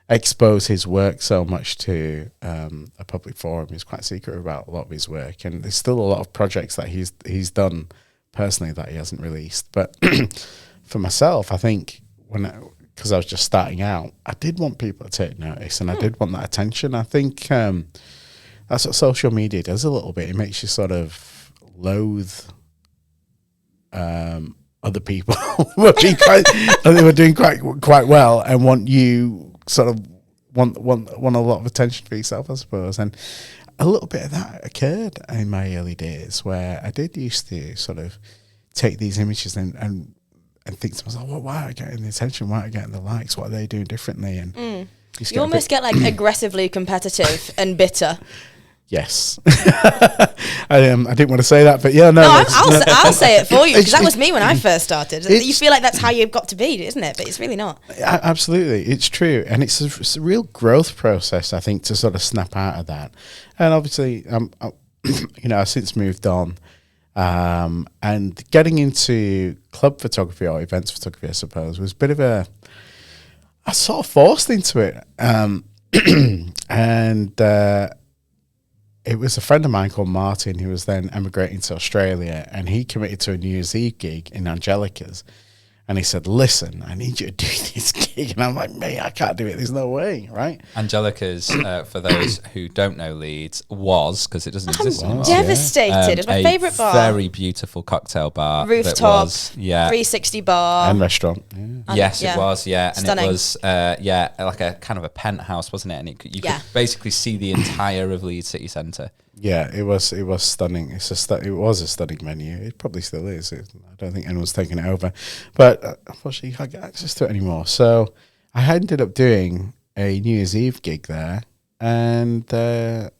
expose his work so much to a public forum. He's quite secret about a lot of his work, and there's still a lot of projects that he's done personally that he hasn't released. But for myself, I think because I was just starting out, I did want people to take notice, and I did want that attention. I think that's what social media does a little bit. It makes you sort of loathe other people who are doing quite well, and want you sort of want a lot of attention for yourself, I suppose. And a little bit of that occurred in my early days, where I did used to sort of take these images and think to myself, well, why are I getting the attention? Why are I getting the likes? What are they doing differently? And you almost get like aggressively competitive and bitter. Yes. I didn't want to say that, but yeah, no. I'll say it for you, because that was me when I first started. You feel like that's how you've got to be, isn't it? But it's really not. Absolutely. It's true. And it's a real growth process, I think, to sort of snap out of that. And obviously, I've since moved on. And getting into club photography or events photography, I suppose, was a bit of a I sort of forced into it. And it was a friend of mine called Martin who was then emigrating to Australia, and he committed to a New Year's Eve gig in Angelica's. And he said, listen, I need you to do this gig. And I'm like, mate, I can't do it. There's no way, right? Angelica's, for those who don't know Leeds, was, because it doesn't exist anymore. Devastated. It's my favourite bar. Very beautiful cocktail bar. Rooftop, was, 360 bar. And restaurant. Yeah. Yes, it was, yeah. And Stunning. it was, like a kind of a penthouse, wasn't it? And you could basically see the entire of Leeds city centre. Yeah, it was stunning. It was a stunning menu. It probably still is. I don't think anyone's taken it over, but unfortunately, you can't get access to it anymore. So I ended up doing a New Year's Eve gig there, and to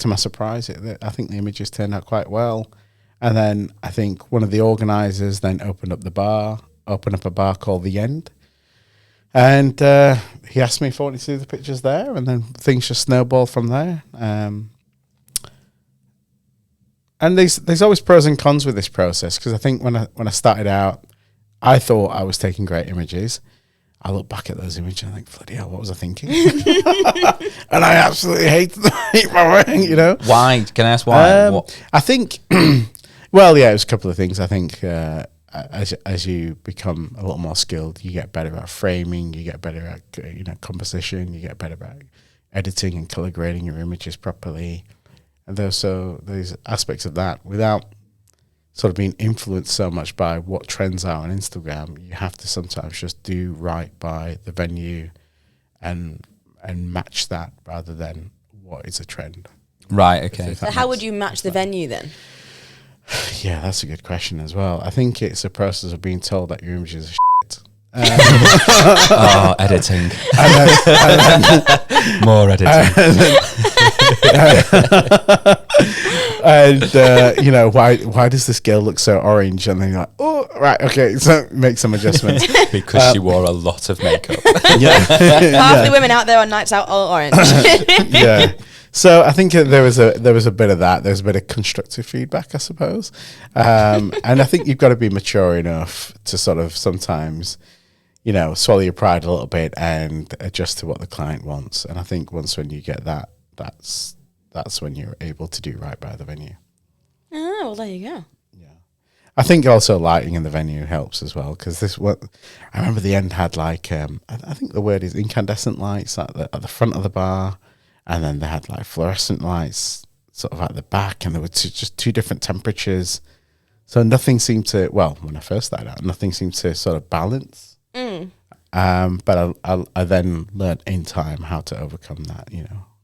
my surprise, I think the images turned out quite well. And then I think one of the organisers then opened up a bar called The End. And he asked me if I wanted to do the pictures there, and then things just snowballed from there. And there's always pros and cons with this process, because I think when I started out, I thought I was taking great images. I look back at those images and I think, bloody hell, what was I thinking? And I absolutely hate my work, you know. Why? Can I ask why? I think, well, yeah, it was a couple of things. I think as you become a little more skilled, you get better at framing, you get better at composition, you get better at editing and color grading your images properly. And there's aspects of that without sort of being influenced so much by what trends are on Instagram. You have to sometimes just do right by the venue and match that rather than what is a trend. Right, okay. So how would you match the venue then? Yeah, that's a good question as well. I think it's a process of being told that your images are shit. Editing. More editing. Why does this girl look so orange? And then you're like, oh, right, okay, so make some adjustments. Because she wore a lot of makeup. Half the women out there on nights out all orange. Yeah. So I think there was a bit of that. There's a bit of constructive feedback, I suppose. And I think you've got to be mature enough to sort of sometimes, swallow your pride a little bit and adjust to what the client wants. And I think when you get that, that's when you're able to do right by the venue. Oh, well, there you go. Yeah. I think also lighting in the venue helps as well, because I remember The End had like, I think the word is incandescent lights at the front of the bar. And then they had like fluorescent lights sort of at the back, and there were just two different temperatures. So nothing seemed to, when I first started out, nothing seemed to sort of balance. But I then learned in time how to overcome that,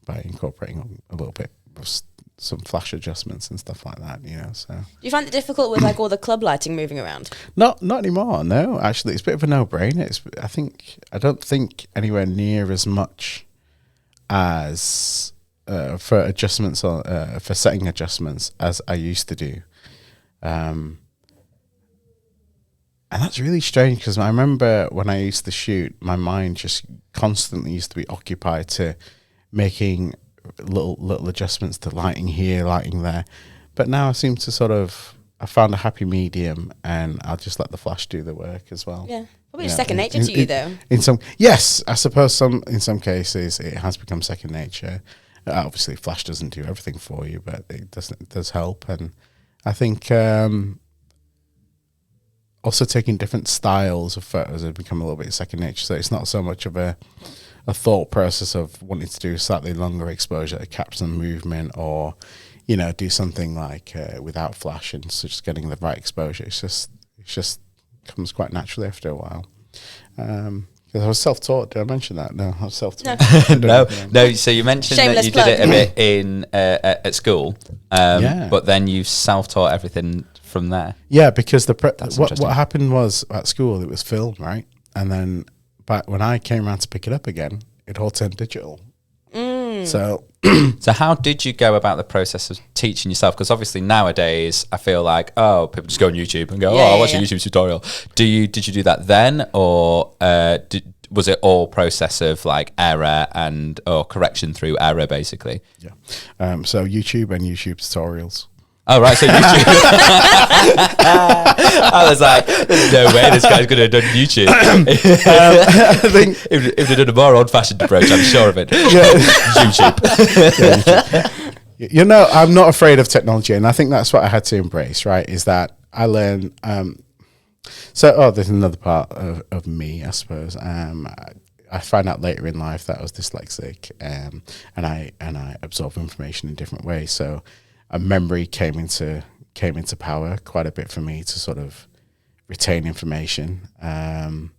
by incorporating a little bit of some flash adjustments and stuff like that, so. Do you find it difficult with like all the club lighting moving around? Not anymore, no. Actually, it's a bit of a no-brainer. I don't think anywhere near as much as for adjustments for setting adjustments as I used to do, and that's really strange, because I remember when I used to shoot, my mind just constantly used to be occupied to making little adjustments to lighting here, lighting there. But now I seem to I found a happy medium, and I'll just let the flash do the work as well. Yeah. Probably second nature to you, though. Yes, I suppose in some cases it has become second nature. Obviously, flash doesn't do everything for you, but it does help. And I think also taking different styles of photos has become a little bit second nature. So it's not so much of a thought process of wanting to do a slightly longer exposure to capture some movement, or do something like without flash and so just getting the right exposure. It's just comes quite naturally after a while. Because I was self-taught. Did I mention that? No, I was self-taught. No. So you mentioned Shameless that you plug. did it a bit in at school, but then you self-taught everything from there. Yeah, because what happened was at school it was film, right? And then, but when I came around to pick it up again, it all turned digital. So how did you go about the process of teaching yourself? Because obviously nowadays I feel like, people just go on YouTube and go, I'll watch a YouTube tutorial. Did you do that then, or was it all process of like error or correction through error, basically? Yeah. So YouTube and YouTube tutorials. Oh, right, so YouTube. I was like, there's no way this guy's going to have done YouTube. I think if they'd done a more old-fashioned approach, I'm sure of it. YouTube. You know, I'm not afraid of technology, and I think that's what I had to embrace, right? Is that I learn. There's another part of me, I suppose. I find out later in life that I was dyslexic, and I absorb information in different ways. So, a memory came into power quite a bit for me to sort of retain information, and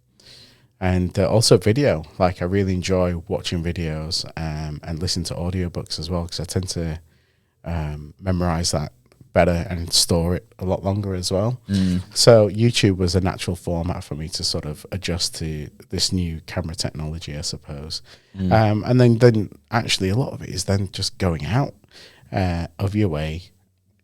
also video. Like I really enjoy watching videos and listen to audiobooks as well, because I tend to memorize that better and store it a lot longer as well. So YouTube was a natural format for me to sort of adjust to this new camera technology, I suppose. And then actually a lot of it is then just going out of your way,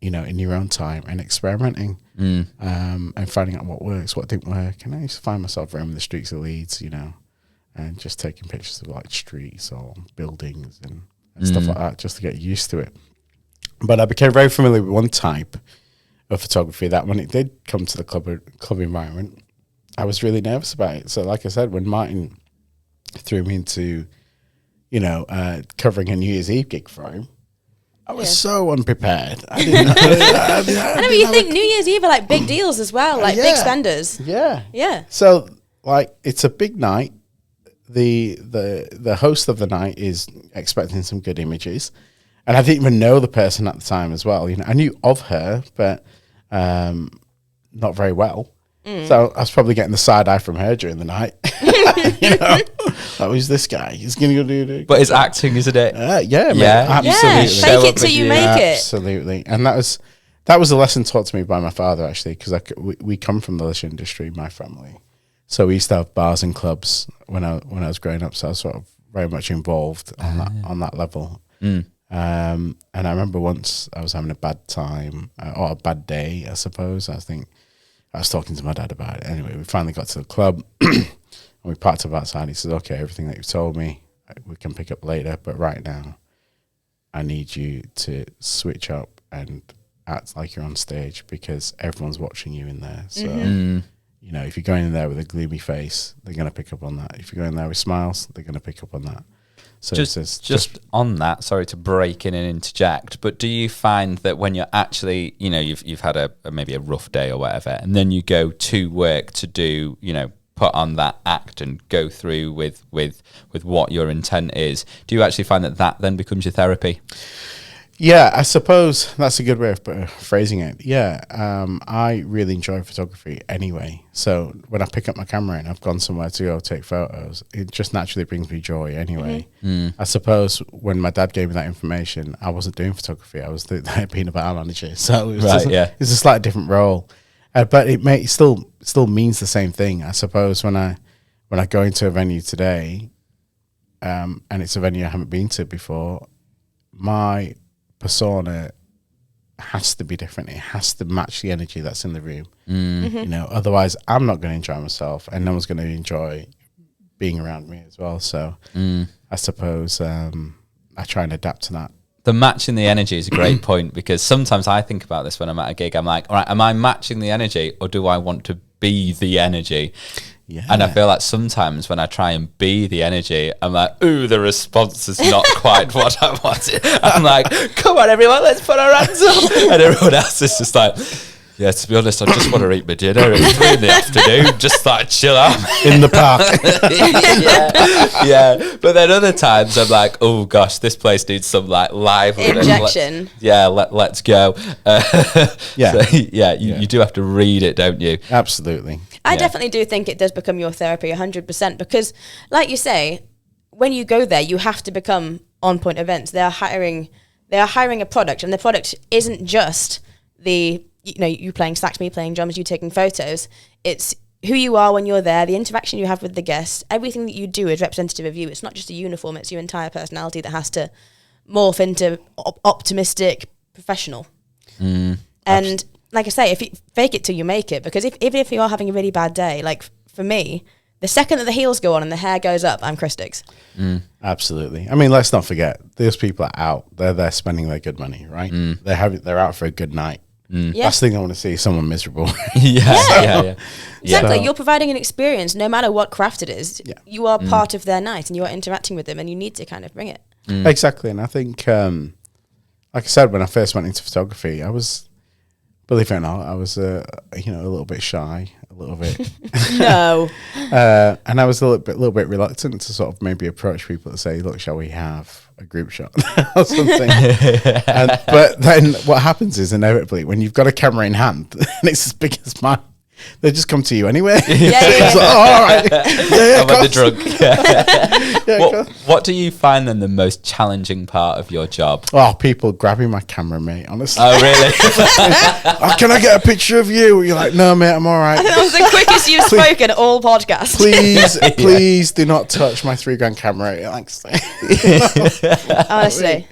you know, in your own time and experimenting and finding out what works, what didn't work. And I used to find myself roaming the streets of Leeds, you know, and just taking pictures of like streets or buildings and stuff like that, just to get used to it. But I became very familiar with one type of photography that when it did come to the club environment, I was really nervous about it. So like I said, when Martin threw me into, you know, covering a New Year's Eve gig for him, I was so unprepared. I didn't know. I know, but you think New Year's Eve are like big deals as well, like big spenders. Yeah. Yeah. So like it's a big night. The host of the night is expecting some good images. And I didn't even know the person at the time as well. You know, I knew of her, but not very well. So I was probably getting the side eye from her during the night. You know, like, who's this guy? He's going to go do it. But it's acting, isn't it? Yeah, man, absolutely. Yeah, fake it till you make it. Absolutely. And that was a lesson taught to me by my father, actually, because we come from the leisure industry, my family. So we used to have bars and clubs when I was growing up. So I was sort of very much involved on that level. And I remember once I was having a bad time or a bad day, I suppose. I think I was talking to my dad about it. Anyway, we finally got to the club and we parked up outside. He says, okay, everything that you've told me, we can pick up later. But right now, I need you to switch up and act like you're on stage because everyone's watching you in there. So, you know, if you're going in there with a gloomy face, they're going to pick up on that. If you're going there with smiles, they're going to pick up on that. So just on that, sorry to break in and interject, but do you find that when you're actually, you know, you've had maybe a rough day or whatever, and then you go to work to do, you know, put on that act and go through with what your intent is, do you actually find that then becomes your therapy? Yeah, I suppose that's a good way of phrasing it. Yeah, I really enjoy photography anyway. So when I pick up my camera and I've gone somewhere to go take photos, it just naturally brings me joy anyway. I suppose when my dad gave me that information, I wasn't doing photography. I was being a bar manager. So it was it's a slightly different role. But it still means the same thing. I suppose when I go into a venue today, and it's a venue I haven't been to before, my persona has to be different. It has to match the energy that's in the room. You know, otherwise I'm not going to enjoy myself and no one's going to enjoy being around me as well. So I suppose I try and adapt to that. The matching the energy is a great point, because sometimes I think about this when I'm at a gig. I'm like, all right, am I matching the energy or do I want to be the energy? Yeah. And I feel like sometimes when I try and be the energy, I'm like, ooh, the response is not quite what I wanted. I'm like, come on, everyone, let's put our hands up. And everyone else is just like, yeah, to be honest, I just want to eat my dinner. It's 3 in the afternoon, just like chill out. In the park. yeah. But then other times I'm like, oh gosh, this place needs some like live injection. Let's go. You do have to read it, don't you? Absolutely. I definitely do think it does become your therapy 100%, because like you say, when you go there, you have to become on point events. They are hiring a product, and the product isn't just you playing sax, me playing drums, you taking photos. It's who you are when you're there, the interaction you have with the guests, everything that you do is representative of you. It's not just a uniform, it's your entire personality that has to morph into optimistic professional. And like I say, if you fake it till you make it, because if you are having a really bad day, like for me, The second that the heels go on and the hair goes up, I'm Chris Diggs. Absolutely. I mean, let's not forget, those people are out. They're there spending their good money, right? They're out for a good night. Yeah. Last thing I want to see is someone miserable. Yeah. Exactly. So- You're providing an experience, no matter what craft it is. Yeah. You are part of their night and you are interacting with them and you need to kind of bring it. Exactly. And I think, like I said, when I first went into photography, I was, believe it or not, I was, a little bit shy, a little bit. No. And I was a little bit reluctant to sort of maybe approach people to say, look, shall we have a group shot or something? But then what happens is inevitably when you've got a camera in hand and it's as big as mine, they just come to you anyway. It's like, oh, all right. Yeah, I'm at the drunk. yeah, What do you find then the most challenging part of your job? Oh, people grabbing my camera, mate, honestly. Oh, really? Oh, can I get a picture of you? You're like, no, mate, I'm all right. That was the quickest you've spoken all podcast. Please do not touch my $3,000 camera. Thanks. Honestly.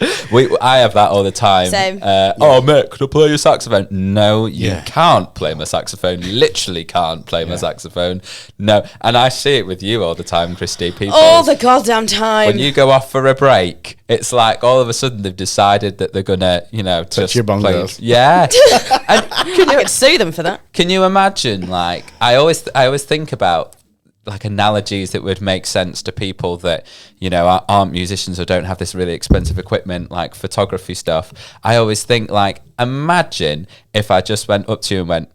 I have that all the time. Same. Oh, mate, could I play your saxophone? No, you Yeah. can't play my saxophone. Literally can't play my saxophone. No. And I see it with you all the time, Christy. People, All the goddamn time. when you go off for a break, it's like all of a sudden they've decided that they're gonna, just your play. bongos. Yeah. And I could sue them for that. can you imagine? Like, I always think about like analogies that would make sense to people that aren't musicians or don't have this really expensive equipment, like photography stuff. I always think, like, imagine if I just went up to you and went,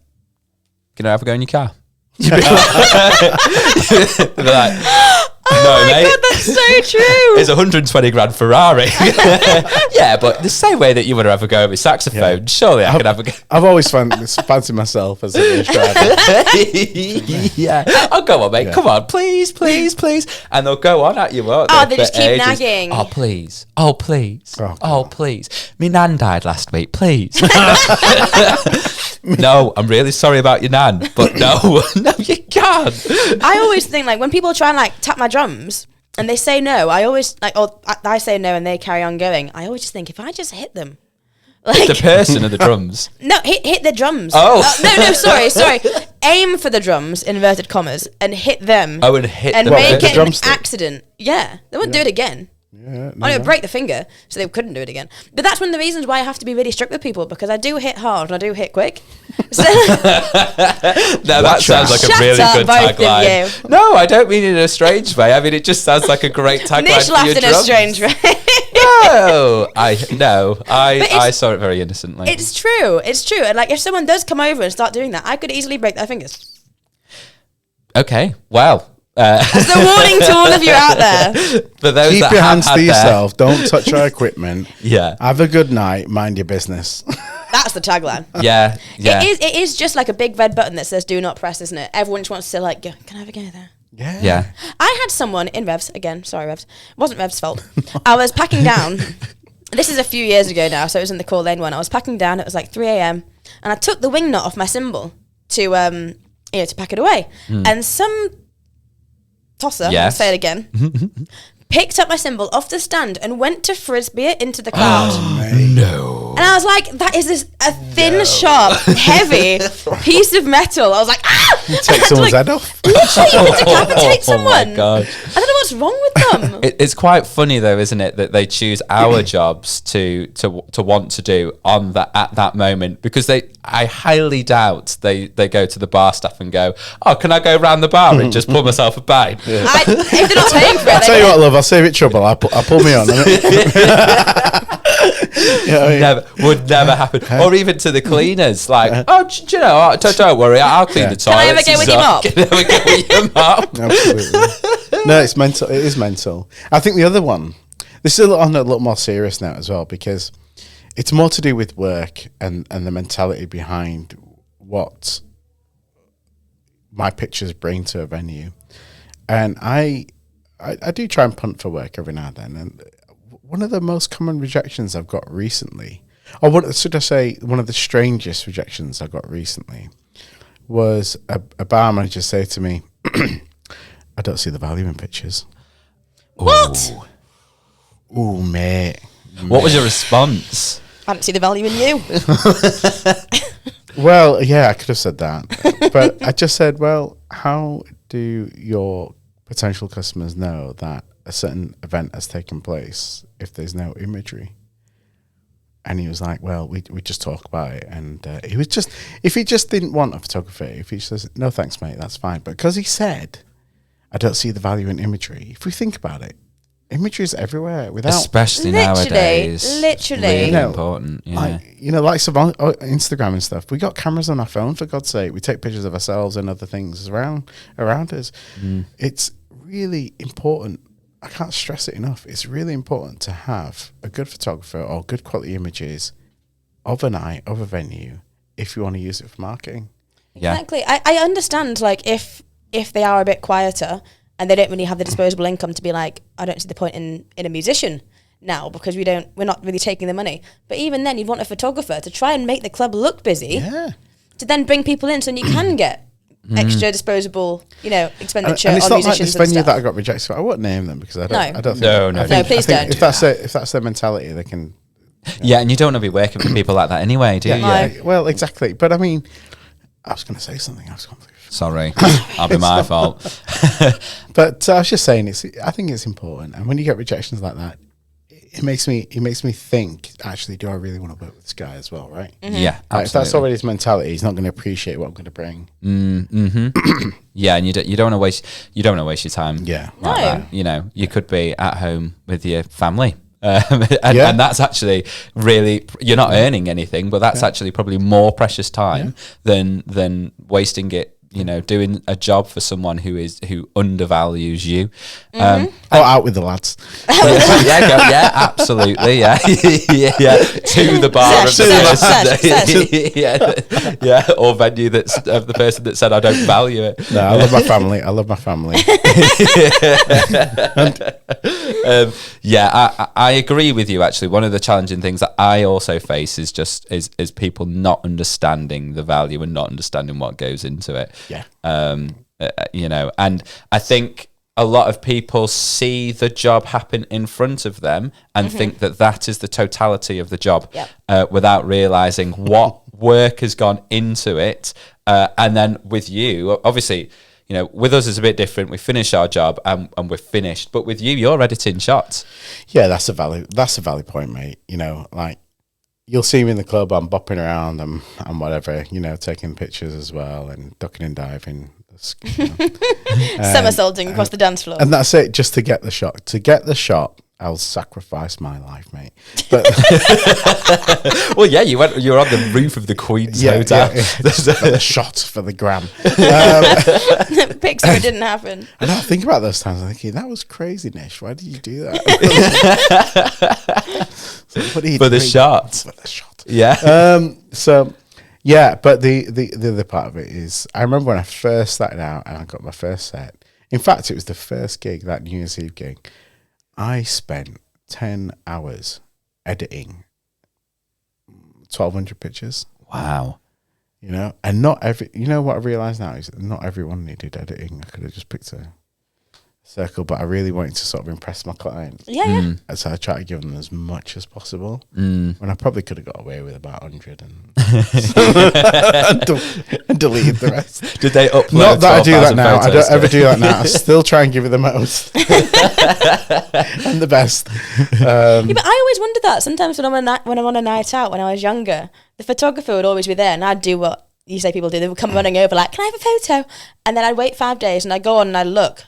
"Can I have a go in your car?" You'd be like, no, mate. God, that's so true. It's a 120 grand Ferrari. Yeah, but the same way that you want to have a go at my saxophone, surely I could have a go. I've always fancied myself as a bass driver. Yeah. Oh, go on, mate. Come on, please. And they'll go on at you, won't they? Oh, they for just keep ages. nagging. Oh, please. Oh, please. Oh, Oh, please. Me nan died last week, please. No, I'm really sorry about your nan, but no, you can't. I always think, like, when people try and, like, tap my drums and they say no, I always, like, or I say no and they carry on going, I always just think, if I just hit them. Like, The person of the drums. no, hit the drums. Oh. No, sorry. Aim for the drums, inverted commas, and hit them. Oh, and hit and them. make the it an drumstick? accident. Yeah, they wouldn't do it again. Yeah, I would break the finger, so they couldn't do it again. But that's one of the reasons why I have to be really strict with people, because I do hit hard and I do hit quick. So No, that sounds like a Shut really up, good both of tagline. you. No, I don't mean it in a strange way. I mean, it just sounds like a great tagline Nish for laughed your in a drums. strange way. I it's- saw it very innocently. It's true. And like, if someone does come over and start doing that, I could easily break their fingers. Okay, well. It's a warning to all of you out there. For those Keep that your have hands had to their- yourself. Don't touch our equipment. Yeah. Have a good night. Mind your business. That's the tagline. Yeah. It is just like a big red button that says "Do not press," isn't it? Everyone just wants to like, go, can I have a go there? Yeah. I had someone in Revs again. Sorry, Revs. It wasn't Revs' fault. I was packing down. This is a few years ago now, so it was in the Court Lane one. I was packing down. It was like 3 a.m. and I took the wing nut off my cymbal to to pack it away. And some tosser, I'll Yes. say it again, picked up my cymbal off the stand and went to frisbee it into the crowd. No. And I was like, that is a thin, sharp, heavy piece of metal. I was like, ah! Take someone's head off. Literally, you could decapitate someone. Oh my God. I don't know what's wrong with them. It's quite funny though, isn't it, that they choose our jobs to want to do on that at that moment, because I highly doubt they go to the bar staff and go, oh, can I go round the bar and just pull myself a pint? If they're not paying for it, I'll tell you what, love, I'll save it trouble. I'll pull me on. Would never happen. Or even to the cleaners, like, oh, do you know what? Don't worry, I'll clean the I toilets. ever go with your mop? Can I ever go with your mop? Absolutely. No, it's mental. It is mental. I think the other one, this is on a little more serious now as well, because it's more to do with work and the mentality behind what my pictures bring to a venue. And I do try and punt for work every now and then. And one of the most common rejections I've got recently, or what should I say, one of the strangest rejections I got recently, was a bar manager say to me, I don't see the value in pictures. What? Ooh, mate. What was your response? I don't see the value in you. Well, yeah, I could have said that. But I just said, well, how do your potential customers know that a certain event has taken place if there's no imagery? And he was like, well, we just talk about it. And he was just, if he just didn't want a photographer, if he says, no, thanks, mate, that's fine. But because he said, I don't see the value in imagery. If we think about it, imagery is everywhere without, especially nowadays. Literally. Really You know, important. Yeah. like some on Instagram and stuff. We got cameras on our phone, for God's sake. We take pictures of ourselves and other things around us. It's really important. I can't stress it enough. It's really important to have a good photographer or good quality images of a night, of a venue, if you want to use it for marketing. Yeah. Exactly. I understand, like, if they are a bit quieter and they don't really have the disposable income to be like, I don't see the point in a musician now because we're not really taking the money. But even then, you'd want a photographer to try and make the club look busy. Yeah. To then bring people in so you can get extra disposable, expenditure And it's on not like musicians this and venue stuff. that I got rejected for. I won't name them because I don't think. No, please don't. If that's their mentality, they can. Yeah, and you don't want to be working for people like that anyway, do you? Yeah. Well, exactly. But I mean, I was going to say something. I was going to. Sorry, I'll be my fault. But I was just saying, I think it's important, and when you get rejections like that, it makes me think. Actually, do I really want to work with this guy as well? Right? Yeah, absolutely. Like, if that's already his mentality, he's not going to appreciate what I'm going to bring. Yeah, and you don't want to waste your time. Yeah. like No. that. You could be at home with your family. And that's actually really, you're not earning anything, but that's actually probably more precious time than wasting it, doing a job for someone who undervalues you. Out with the lads. Yeah, absolutely, yeah, yeah. To the bar of the person, yeah, or venue that's of the person that said I don't value it. No, I love my family. I love my family. I agree with you. Actually, one of the challenging things that I also face is is people not understanding the value and not understanding what goes into it. Yeah. And I think a lot of people see the job happen in front of them and think that is the totality of the job, without realizing what work has gone into it. And then with you, obviously, with us it's a bit different. We finish our job and we're finished. But with you, you're editing shots. Yeah, that's a valid point, mate. Like, you'll see me in the club, I'm bopping around and whatever, taking pictures as well and ducking and diving. Somersaulting across the dance floor. And that's it, just to get the shot. To get the shot, I'll sacrifice my life, mate. But well, yeah, you were on the roof of the Queen's Hotel. For the shot for the gram. Pics so it didn't happen. And I think about those times, I'm thinking, that was crazy, Nish. Why did you do that? For the shot. For the shot. Yeah. Yeah, but the other part of it is, I remember when I first started out and I got my first set. In fact, it was the first gig, that New Year's Eve gig. I spent 10 hours editing 1,200 pictures. Wow. And not every, what I realised now is not everyone needed editing. I could have just picked a circle, but I really wanted to sort of impress my clients. Yeah. And so I tried to give them as much as possible. When I probably could have got away with about 100 and deleted the rest. Did they upload? Not that I do that now. I don't photos? ever do that now. I still try and give it the most and the best. But I always wondered that sometimes when I'm on a night out when I was younger, the photographer would always be there, and I'd do what you say people do. They would come running over like, "Can I have a photo?" And then I'd wait 5 days, and I'd go on and I'd look.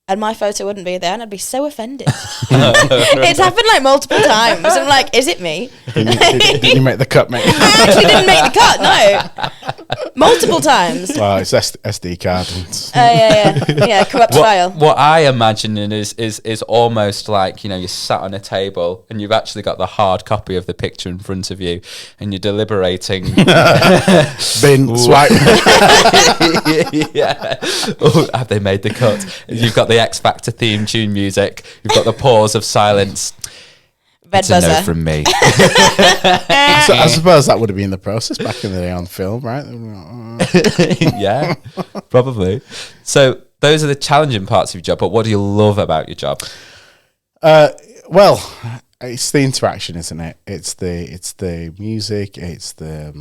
And my photo wouldn't be there, and I'd be so offended. It's happened like multiple times. I'm like, is it me? Did you make the cut, mate? I actually didn't make the cut, no. Multiple times. Well, it's SD card. Yeah, corrupt file. What I imagine is almost like, you're sat on a table and you've actually got the hard copy of the picture in front of you and you're deliberating. Bin, swipe. Yeah. Oh, have they made the cut? You've got the X Factor theme tune music. You've got the pause of silence. Red It's buzzer. a no from me. So I suppose that would have been the process back in the day on film, right? Yeah, probably. So those are the challenging parts of your job, but what do you love about your job? Well, it's the interaction, isn't it? It's the music. It's the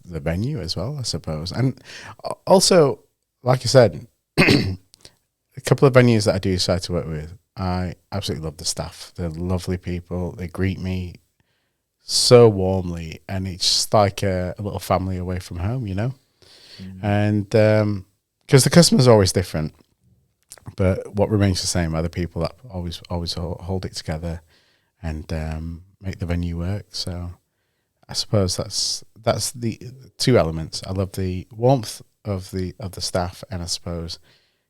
venue as well, I suppose. And also, like I said, a couple of venues that I do decide to work with, I absolutely love the staff. They're lovely people. They greet me so warmly, and it's just like a little family away from home, you know. And because the customer's always different, but what remains the same are the people that always hold it together and make the venue work. So I suppose that's the two elements. I love the warmth of the staff, and I suppose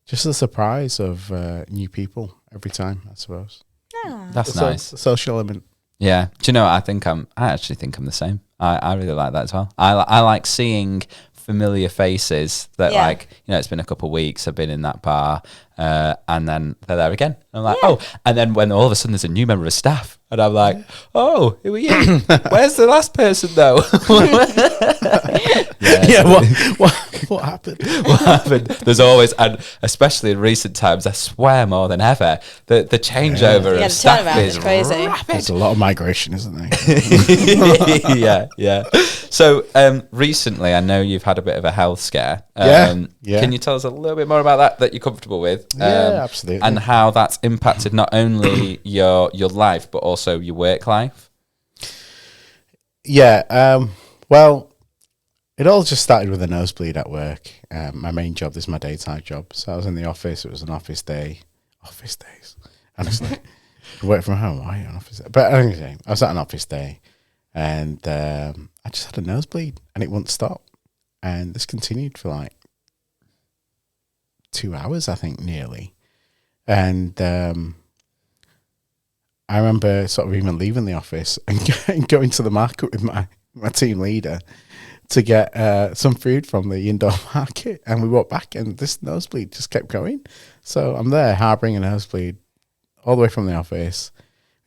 just the surprise of new people every time, I suppose. Yeah. That's nice. The social element. Yeah. Do you know what? I actually think I'm the same. I really like that as well. I like seeing familiar faces that like, you know, it's been a couple of weeks, I've been in that bar, and then they're there again. I'm like, oh, and then when all of a sudden there's a new member of staff, and I'm like, oh, who are you? Where's the last person though? What happened? What happened? There's always, and especially in recent times, I swear more than ever, the changeover of staff is crazy. rapid. There's a lot of migration, isn't there? yeah. So recently, I know you've had a bit of a health scare. Yeah. Can you tell us a little bit more about that you're comfortable with? Yeah, absolutely. And how that's impacted not only your life, but also your work life? Yeah. Well, it all just started with a nosebleed at work. My main job, this is my daytime job. So I was in the office. It was an office day. Office days. Honestly. Work from home. Why are you on office day? But anyway, I was at an office day, and I just had a nosebleed, and it wouldn't stop. And this continued for like 2 hours, I think, nearly. And I remember sort of even leaving the office and going to the market with my team leader to get some food from the indoor market. And we walked back, and this nosebleed just kept going. So I'm there harbouring a nosebleed all the way from the office.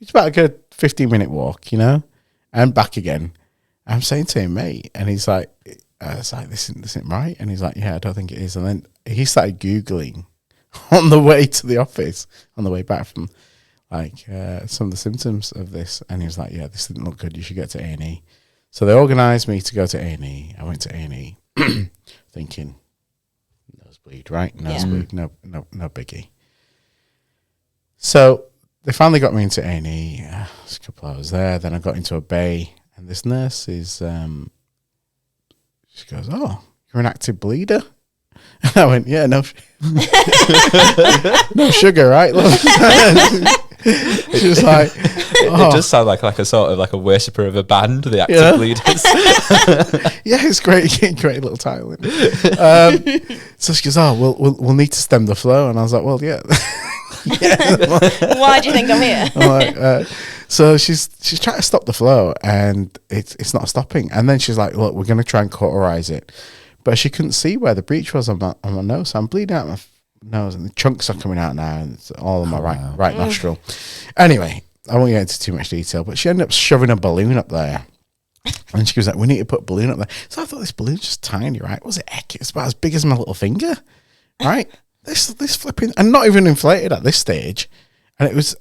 It's about a good 15-minute walk, you know, and back again. I'm saying to him, mate, and he's like, it's like, this isn't right. And he's like, yeah, I don't think it is. And then he started Googling on the way to the office, on the way back from like some of the symptoms of this. And he was like, yeah, this didn't look good. You should get to A&E. So they organised me to go to A&E. I went to A&E thinking, nosebleed, right? Nosebleed, no biggie. So they finally got me into A&E. It's a couple hours there. Then I got into a bay, and this nurse is, she goes, oh, you're an active bleeder? And I went, yeah, no sugar, right? She was like, oh. It does sound like a sort of like a worshipper of a band, the active bleeders. Yeah, it's great little title. So she goes, oh, we'll need to stem the flow. And I was like, well, yeah. Why do you think I'm here? I'm like, so she's trying to stop the flow, and it's not stopping. And then she's like, look, we're going to try and cauterize it. But she couldn't see where the breach was on my nose. So I'm bleeding out my nose, and the chunks are coming out now, and it's all on my right nostril. Anyway, I won't get into too much detail, but she ended up shoving a balloon up there. And she was like, we need to put a balloon up there. So I thought this balloon's just tiny, right? Was it heck? It's about as big as my little finger, right? This flipping, and not even inflated at this stage. And it was,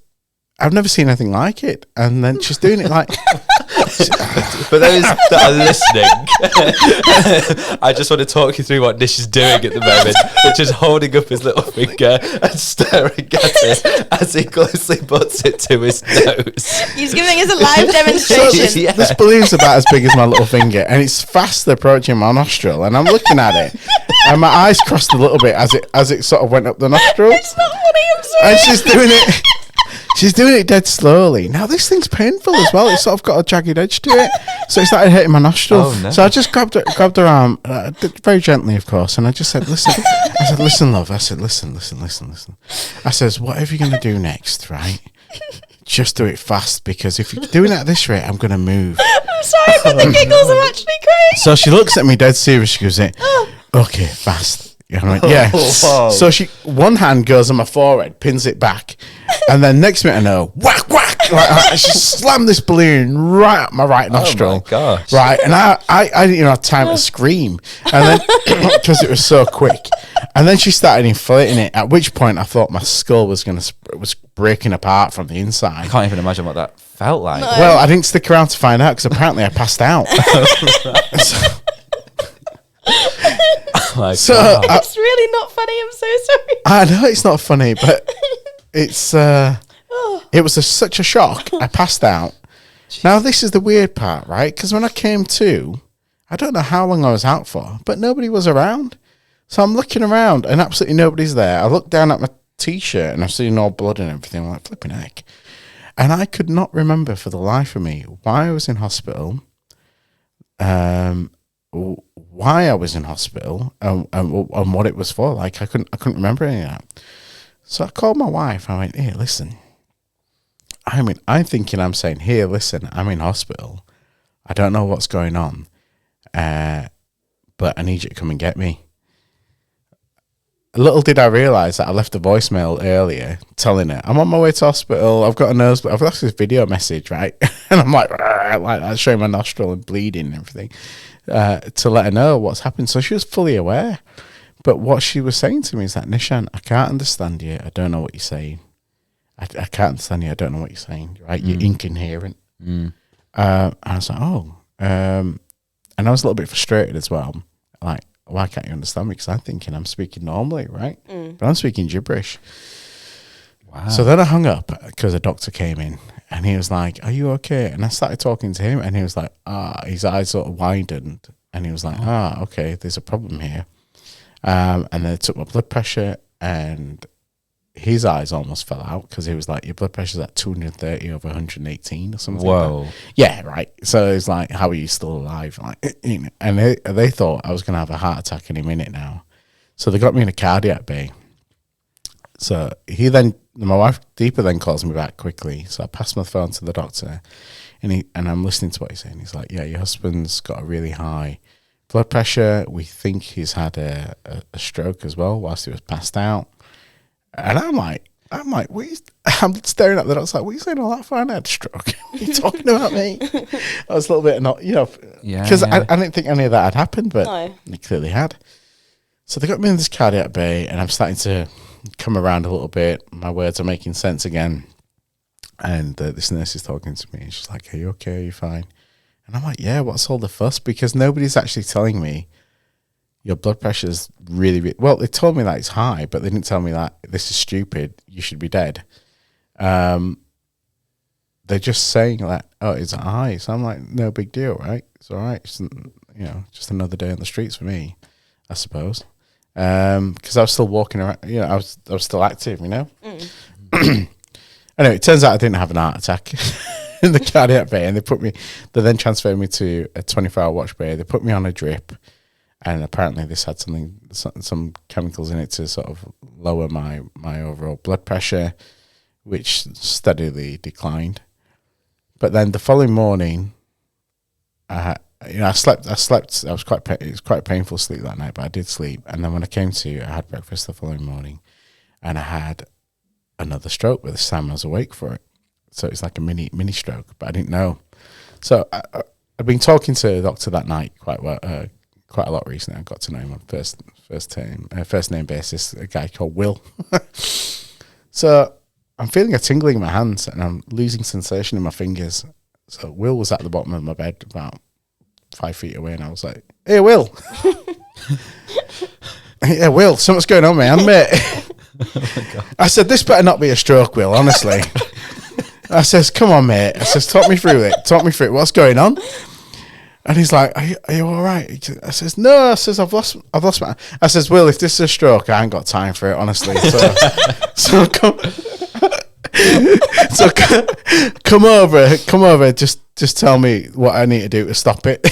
I've never seen anything like it. And then she's doing it like... For those that are listening, I just want to talk you through what Nish is doing at the moment, which is holding up his little finger and staring at it as he closely puts it to his nose. He's giving us a live demonstration. Yeah. This balloon's about as big as my little finger, and it's fast approaching my nostril, and I'm looking at it, and my eyes crossed a little bit as it sort of went up the nostril. It's not funny, I'm sorry. And she's doing it. She's doing it dead slowly. Now, this thing's painful as well. It's sort of got a jagged edge to it. So it started hitting my nostril. Oh, no. So I just grabbed her arm, very gently, of course, and I just said, listen. I said, listen, love. I said, listen. I says, whatever you're going to do next, right? Just do it fast, because if you're doing it at this rate, I'm going to move. I'm sorry, but the giggles are actually great. So she looks at me dead serious. She goes, okay, fast. And I went, yeah. Whoa. So one hand goes on my forehead, pins it back, and then next minute I know, whack, whack. Like, she slammed this balloon right up my right nostril. Oh my gosh. Right, and I didn't even have time to scream, and then because it was so quick, and then she started inflating it. At which point I thought my skull was breaking apart from the inside. I can't even imagine what that felt like. No. Well, I didn't stick around to find out, because apparently I passed out. my So, God. It's really not funny. I'm so sorry. I know it's not funny, but it's it was such a shock. I passed out. Now this is the weird part, right? Because when I came to, I don't know how long I was out for, but nobody was around. So I'm looking around and absolutely nobody's there. I look down at my t-shirt and I've seen all blood and everything. I'm like, flipping heck. And I could not remember for the life of me why I was in hospital, why I was in hospital, and what it was for. Like I couldn't remember any of that. So I called my wife. I went, "Here, listen. I'm thinking. I'm saying, here, listen. I'm in hospital. I don't know what's going on, but I need you to come and get me." Little did I realise that I left a voicemail earlier telling her, I'm on my way to hospital, I've got a nose, but I've left this video message, right? And I'm like that, showing my nostril and bleeding and everything, to let her know what's happened. So she was fully aware. But what she was saying to me is that, Nishan, I can't understand you. I don't know what you're saying. I can't understand you. I don't know what you're saying, right? You're incoherent. And I was like, oh. And I was a little bit frustrated as well. Like, why can't you understand me? Because I'm thinking I'm speaking normally, right? But I'm speaking gibberish. Wow. So then I hung up because a doctor came in and he was like, are you okay? And I started talking to him and he was like, his eyes sort of widened and he was like, okay, there's a problem here. And then they took my blood pressure and his eyes almost fell out because he was like, your blood pressure's at 230 over 118 or something. Whoa. Like that. Yeah, right. So it's like, how are you still alive? Like, and they thought I was going to have a heart attack any minute now. So they got me in a cardiac bay. So my wife, Deepa, then calls me back quickly. So I passed my phone to the doctor and I'm listening to what he's saying. He's like, yeah, your husband's got a really high blood pressure. We think he's had a stroke as well whilst he was passed out. And I'm like, I'm staring at the doctor like, what are you saying all that for? I had a stroke. What are you talking about me? I was a little bit not, because I didn't think any of that had happened, but it clearly had. So they got me in this cardiac bay and I'm starting to come around a little bit. My words are making sense again. And this nurse is talking to me and she's like, are you okay? Are you fine? And I'm like, yeah, what's all the fuss? Because nobody's actually telling me your blood pressure is really, really, well, they told me that it's high, but they didn't tell me that this is stupid. You should be dead. They're just saying that, oh, it's high. So I'm like, no big deal, right? It's all right. It's, just another day on the streets for me, I suppose. Because I was still walking around, I was still active, Anyway, it turns out I didn't have an heart attack in the cardiac bay, and they then transferred me to a 24-hour watch bay. They put me on a drip. And apparently this had some chemicals in it to sort of lower my overall blood pressure, which steadily declined. But then the following morning, I slept. It was quite painful sleep that night, but I did sleep. And then when I came to, I had breakfast the following morning, and I had another stroke. But this time I was awake for it, so it's like a mini stroke. But I didn't know. So I've been talking to the doctor that night quite a lot recently. I got to know him on first name basis, a guy called Will. So I'm feeling a tingling in my hands and I'm losing sensation in my fingers. So Will was at the bottom of my bed about 5 feet away and I was like, hey, Will. Yeah, Will, something's going on, man, mate. Oh, I said, this better not be a stroke, Will, honestly. I says, come on, mate. I says, talk me through it. What's going on? And he's like, are you all right? I says, no. I says, I've lost my... I says, Will, if this is a stroke, I ain't got time for it, honestly. So come over. Just tell me what I need to do to stop it.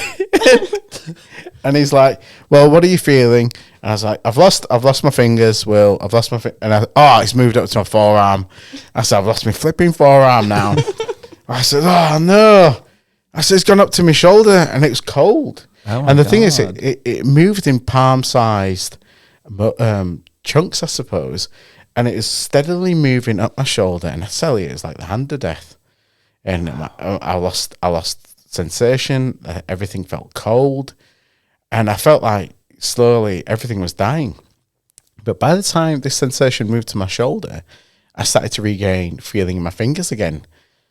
And he's like, well, what are you feeling? And I was like, I've lost my fingers, Will. I've lost my... it's moved up to my forearm. I said, I've lost my flipping forearm now. I said, oh, no. I said, it's gone up to my shoulder and it was cold. Oh and the thing is, it moved in palm-sized chunks, I suppose. And it was steadily moving up my shoulder. And I tell you, it was like the hand of death. And I lost sensation. Everything felt cold. And I felt like slowly everything was dying. But by the time this sensation moved to my shoulder, I started to regain feeling in my fingers again.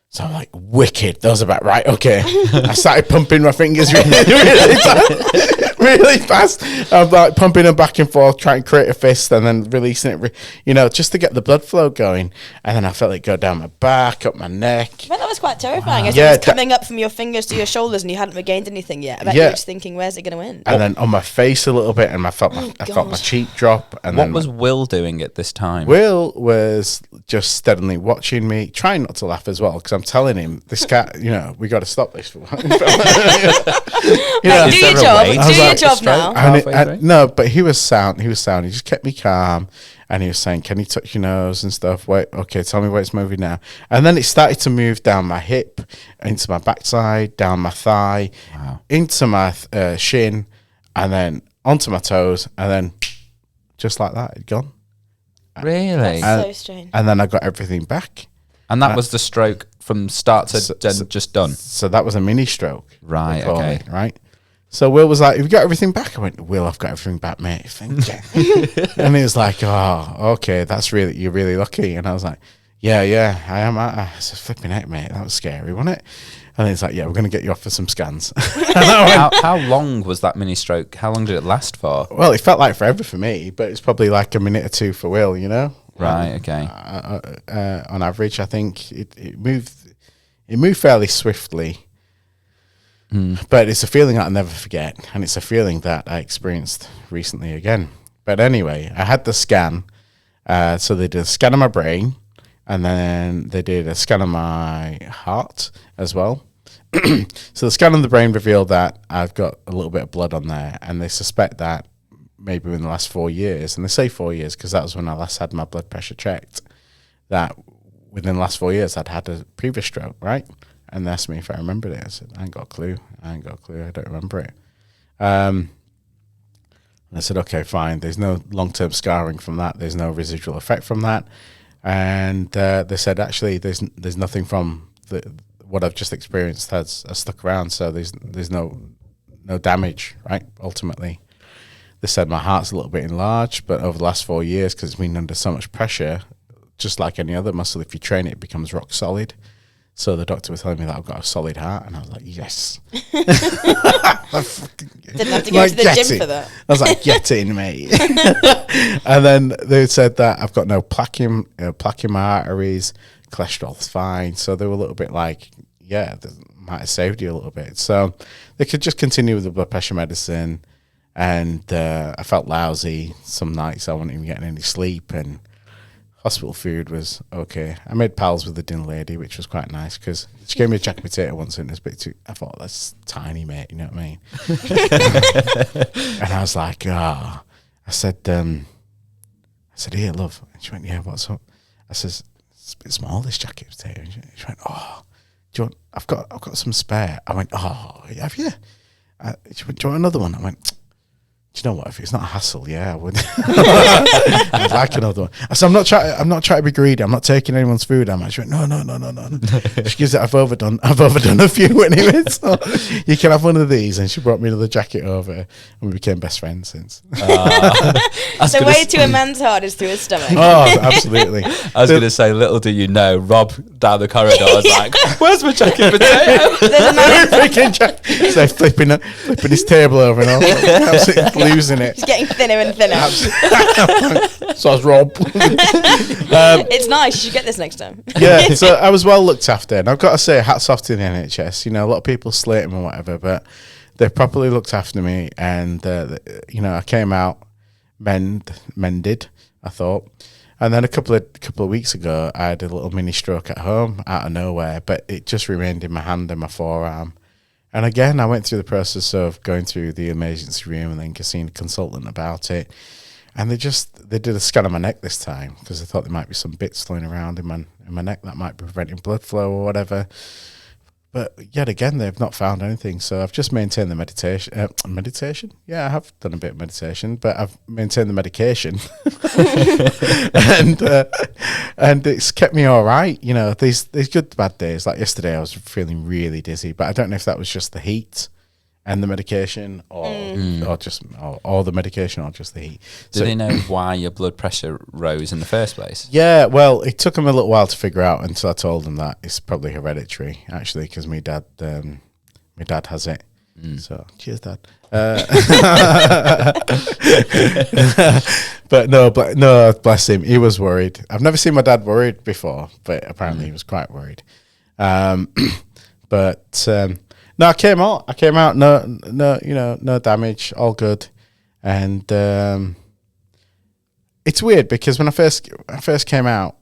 So I'm like, wicked. Those are about right. Okay. I started pumping my fingers really, really tight. really fast. I'm like pumping them back and forth, trying to create a fist and then releasing it, just to get the blood flow going. And then I felt it go down my back, up my neck. I bet that was quite terrifying. As Yeah, it was coming up from your fingers to your shoulders and you hadn't regained anything yet. I bet you were just thinking, where's it going to end? And then on my face a little bit, and I felt my cheek drop. And What then was Will doing at this time? Will was just steadily watching me, trying not to laugh as well, because I'm telling him, this cat, we got to stop this. Do your job. Do your job now. No, but he was sound. He just kept me calm, and he was saying, "Can you touch your nose and stuff? Wait, okay, tell me where it's moving now." And then it started to move down my hip, into my backside, down my thigh, into my shin, and then onto my toes, and then just like that, it'd gone. Really? That's so strange. And then I got everything back. And that was the stroke from start to just done? So that was a mini stroke. Right, okay. Right? So Will was like, "Have you got everything back?" I went, "Will, I've got everything back, mate. Thank you." And he was like, "Oh, okay, you're really lucky." And I was like, yeah, I am. I said, "Flipping heck, mate, that was scary, wasn't it?" And he's like, "Yeah, we're going to get you off for some scans." How long was that mini stroke? How long did it last for? Well, it felt like forever for me, but it's probably like a minute or two for Will, Right, okay. On average, I think it moved fairly swiftly. But it's a feeling that I'll never forget, and it's a feeling that I experienced recently again. But anyway, I had the scan. So they did a scan of my brain, and then they did a scan of my heart as well. So the scan of the brain revealed that I've got a little bit of blood on there, and they suspect that maybe in the last 4 years, and they say 4 years because that was when I last had my blood pressure checked, that within the last 4 years I'd had a previous stroke, right? And they asked me if I remembered it. I said, I ain't got a clue. I don't remember it. And I said, okay, fine. There's no long-term scarring from that. There's no residual effect from that. And they said, actually, there's nothing from what I've just experienced has stuck around. So there's no damage, right? Ultimately, they said my heart's a little bit enlarged, but over the last 4 years, because it's been under so much pressure, just like any other muscle, if you train it, it becomes rock solid. So the doctor was telling me that I've got a solid heart, and I was like, yes. Didn't have to go to the gym for that. I was like, get in, mate. And then they said that I've got no plaque in my arteries, cholesterol's fine. So they were a little bit like, yeah, that might have saved you a little bit. So they could just continue with the blood pressure medicine, and I felt lousy some nights. I wasn't even getting any sleep, and hospital food was okay. I made pals with the dinner lady, which was quite nice because she gave me a jacket potato once and it was a bit too. I thought, that's tiny, mate. You know what I mean? And I was like, I said, here, love. And she went, yeah, what's up? I says, it's a bit small, this jacket potato. And she went, oh, do you want? I've got some spare. I went, oh, have you? She went, do you want another one? I went, do you know what? If it's not a hassle, yeah, I would. I'd like another one. I said, I'm not trying to be greedy. I'm not taking anyone's food. She went, no. She gives it. I've overdone a few anyway. So you can have one of these. And she brought me another jacket over, and we became best friends since. The way to a man's heart is through his stomach. Oh, absolutely. I was going to say, little do you know, Rob down the corridor was like, "Where's my jacket potato?" There's a man Freaking jacket. So flipping his table over and all, absolutely losing it. He's getting thinner and thinner. So I was Rob. It's nice. You should get this next time. Yeah, so I was well looked after, and I've got to say, hats off to the NHS. A lot of people slate them or whatever, but they properly looked after me, and I came out mended, I thought. And then a couple of weeks ago, I had a little mini stroke at home out of nowhere, but it just remained in my hand and my forearm. And again, I went through the process of going through the emergency room and then seeing a consultant about it. And they did a scan of my neck this time because they thought there might be some bits flowing around in my neck that might be preventing blood flow or whatever. But yet again, they've not found anything. So I've just maintained the meditation. Meditation? Yeah, I have done a bit of meditation, but I've maintained the medication. and it's kept me all right. These good bad days. Like yesterday, I was feeling really dizzy, but I don't know if that was just the heat and the medication or just the medication or just the heat. Do they know why your blood pressure rose in the first place? Yeah, well, it took them a little while to figure out until I told them that it's probably hereditary, actually, because my dad has it. So cheers, Dad. But no, bless him. He was worried. I've never seen my dad worried before, but apparently he was quite worried. But no, I came out. No damage, all good. And it's weird because when I first came out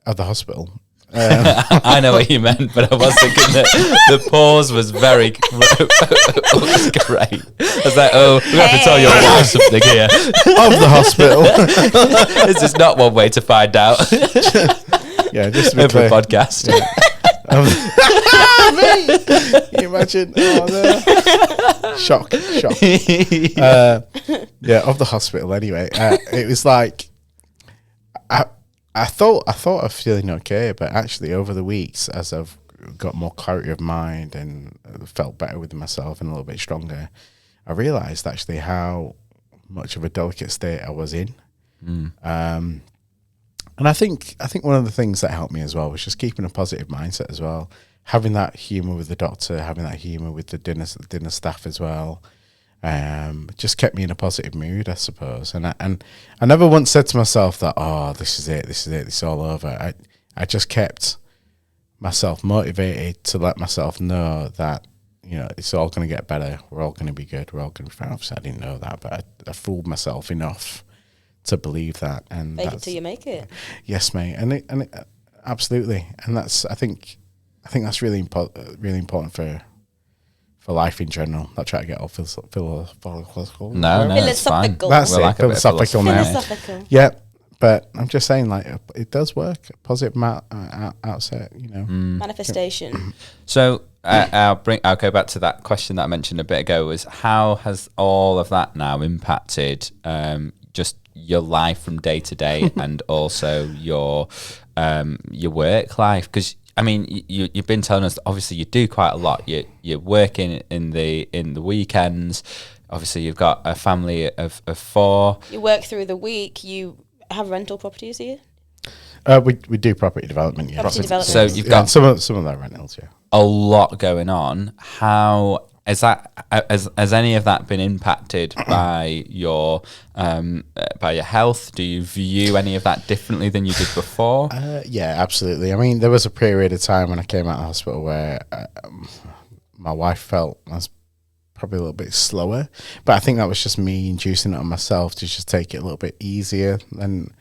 of the hospital. I know what you meant, but I was thinking that the pause was very was great. I was like, oh, we have to tell your wife something here. Of the hospital. This is not one way to find out. Yeah, just to be Over clear. a podcast. Me? Can you imagine? Oh, no. Shock. Yeah, of the hospital anyway. It was like I thought I was feeling okay, but actually over the weeks, as I've got more clarity of mind and felt better with myself and a little bit stronger, I realised actually how much of a delicate state I was in. And I think one of the things that helped me as well was just keeping a positive mindset as well, having that humour with the doctor, having that humour with the dinner staff as well. Just kept me in a positive mood, I suppose. And I never once said to myself that, oh, this is it, this is all over. I just kept myself motivated to let myself know that, you know, it's all going to get better. We're all going to be good. We're all going to be fine. Obviously, I didn't know that, but I fooled myself enough to believe that. And Fake it till you make it. Yes, mate. And it absolutely. And that's, I think that's really important for life in general. Not trying to get all philosophical. No, it's fine. Philosophical. That's We're it. like a bit of Philosophical now. Philosophical. Yeah, but I'm just saying, like, it does work. Positive outset, you know. Manifestation. So I'll go back to that question that I mentioned a bit ago. Was how has all of that now impacted just your life from day to day, and also your work life? Because I mean, you've been telling us that obviously you do quite a lot. You're working in the weekends. Obviously, you've got a family of 4. You work through the week. You have rental properties here. We do property development. Yeah. Property development. So you've got some of that rentals. Yeah. a lot going on. How has that? Has any of that been impacted by your health? Do you view any of that differently than you did before? Yeah, absolutely. I mean, there was a period of time when I came out of hospital where my wife felt I was probably a little bit slower, but I think that was just me inducing it on myself to just take it a little bit easier than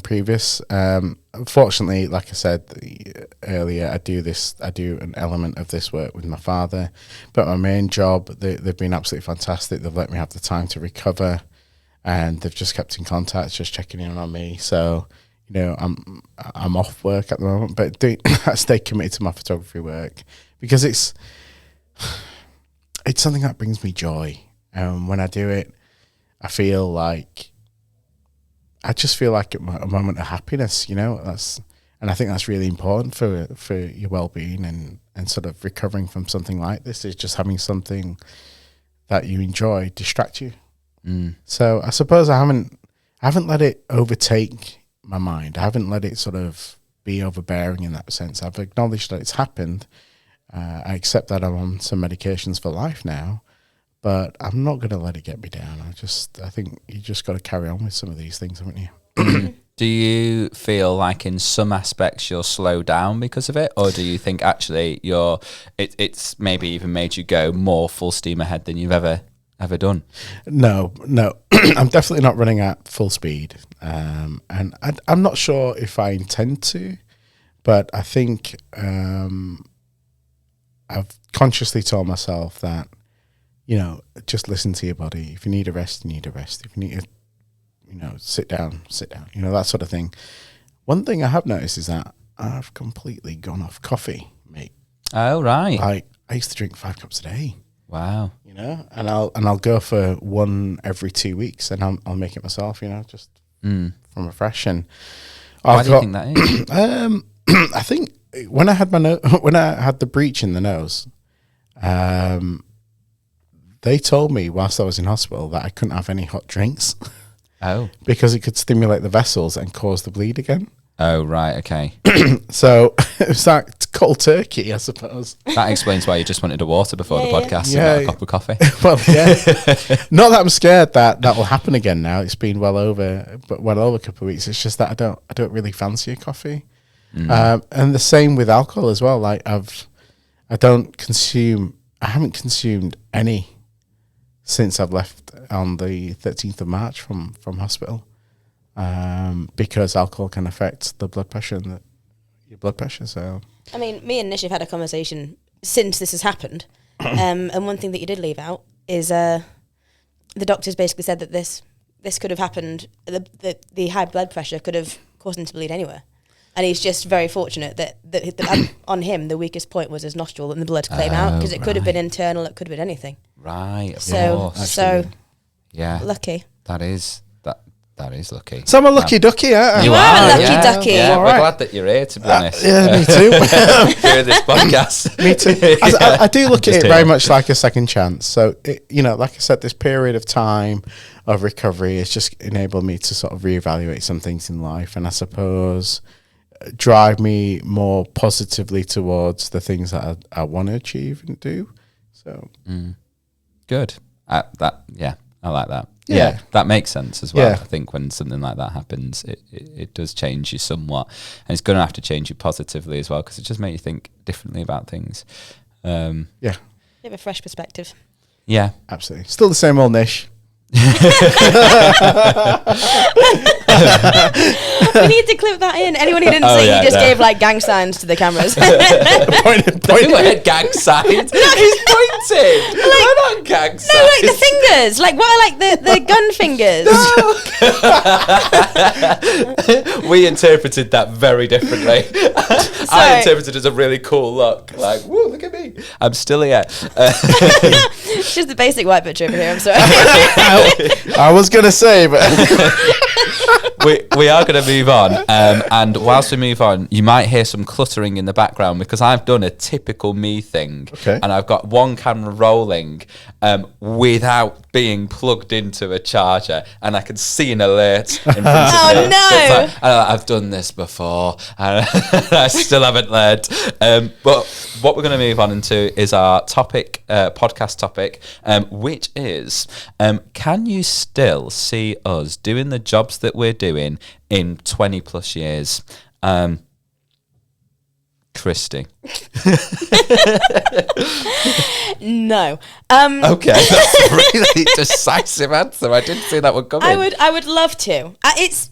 previous. Unfortunately, like I said earlier, I do an element of this work with my father, but my main job, they've been absolutely fantastic. They've let me have the time to recover, and they've just kept in contact, just checking in on me. So, you know, I'm off work at the moment, but I stay committed to my photography work because it's something that brings me joy. When I do it, I just feel like a moment of happiness, you know. And I think that's really important for your well-being and sort of recovering from something like this, is just having something that you enjoy distract you. So I suppose I haven't let it overtake my mind. I haven't let it sort of be overbearing in that sense. I've acknowledged that it's happened. I accept that I'm on some medications for life now, but I'm not going to let it get me down. I think you just got to carry on with some of these things, haven't you? Do you feel like in some aspects you'll slow down because of it, or do you think actually it's maybe even made you go more full steam ahead than you've ever done? No. I'm definitely not running at full speed, and I'm not sure if I intend to, but I think I've consciously told myself that, you know, just listen to your body. If you need a rest, you need a rest. If you need to, you know, sit down, you know, that sort of thing. One thing I have noticed is that I've completely gone off coffee, mate. Oh, right. Like, I used to drink 5 cups a day. Wow. You know, and I'll go for one every 2 weeks, and I'll make it myself, you know, just from afresh. And Why do you think that is? I think when I had when I had the breach in the nose, they told me whilst I was in hospital that I couldn't have any hot drinks. Oh. Because it could stimulate the vessels and cause the bleed again. Oh, right. Okay. So it was like cold turkey, I suppose. That explains why you just wanted a water before the podcast Yeah. and not a cup of coffee. Well, yeah. Not that I'm scared that will happen again now. It's been well over a couple of weeks. It's just that I don't really fancy a coffee. And the same with alcohol as well. Like I haven't consumed any since I've left on the 13th of March from hospital. Because alcohol can affect the blood pressure and your blood pressure. So, I mean, me and Nish have had a conversation since this has happened, and one thing that you did leave out is the doctors basically said that this could have happened. The high blood pressure could have caused him to bleed anywhere, and he's just very fortunate that on him the weakest point was his nostril and the blood came out, because it could have been internal, it could have been anything. Right. So yeah, lucky. That is lucky. I'm a lucky ducky, aren't I? You are a lucky ducky. Yeah, All we're right. glad that you're here, to be honest. Yeah, me too. During this podcast. Me too. I do look at Just it here. very much like a second chance. So, like I said, this period of time of recovery has just enabled me to sort of reevaluate some things in life, and I suppose drive me more positively towards the things that I want to achieve and do. So, Good. I like that. Yeah. Yeah, that makes sense as well. Yeah. I think when something like that happens, it does change you somewhat, and it's going to have to change you positively as well, because it just makes you think differently about things. yeah, You have a fresh perspective. Yeah. absolutely. Still the same old Nish. We need to clip that in. Anyone who didn't see, he just gave like gang signs to the cameras. They were gang signs. He's pointing. They're not gang signs. No, like the fingers. Like what are like the gun fingers? We interpreted that very differently. I Sorry. interpreted it as a really cool look. Like, whoa, look at me. I'm still here. It's just the basic white bitch over here. I'm sorry. I was going to say, but we are going to move on, and whilst we move on, you might hear some cluttering in the background, because I've done a typical me thing. Okay. And I've got one camera rolling without being plugged into a charger, and I can see an alert in front of Oh, me. no. So it's like, I've done this before and I still haven't learned, but what we're going to move on into is our topic, podcast topic, which is can you still see us doing the jobs that we're doing in 20 plus years? Christy. No. Okay, that's a really decisive answer. I didn't see that one coming. I would love to. It's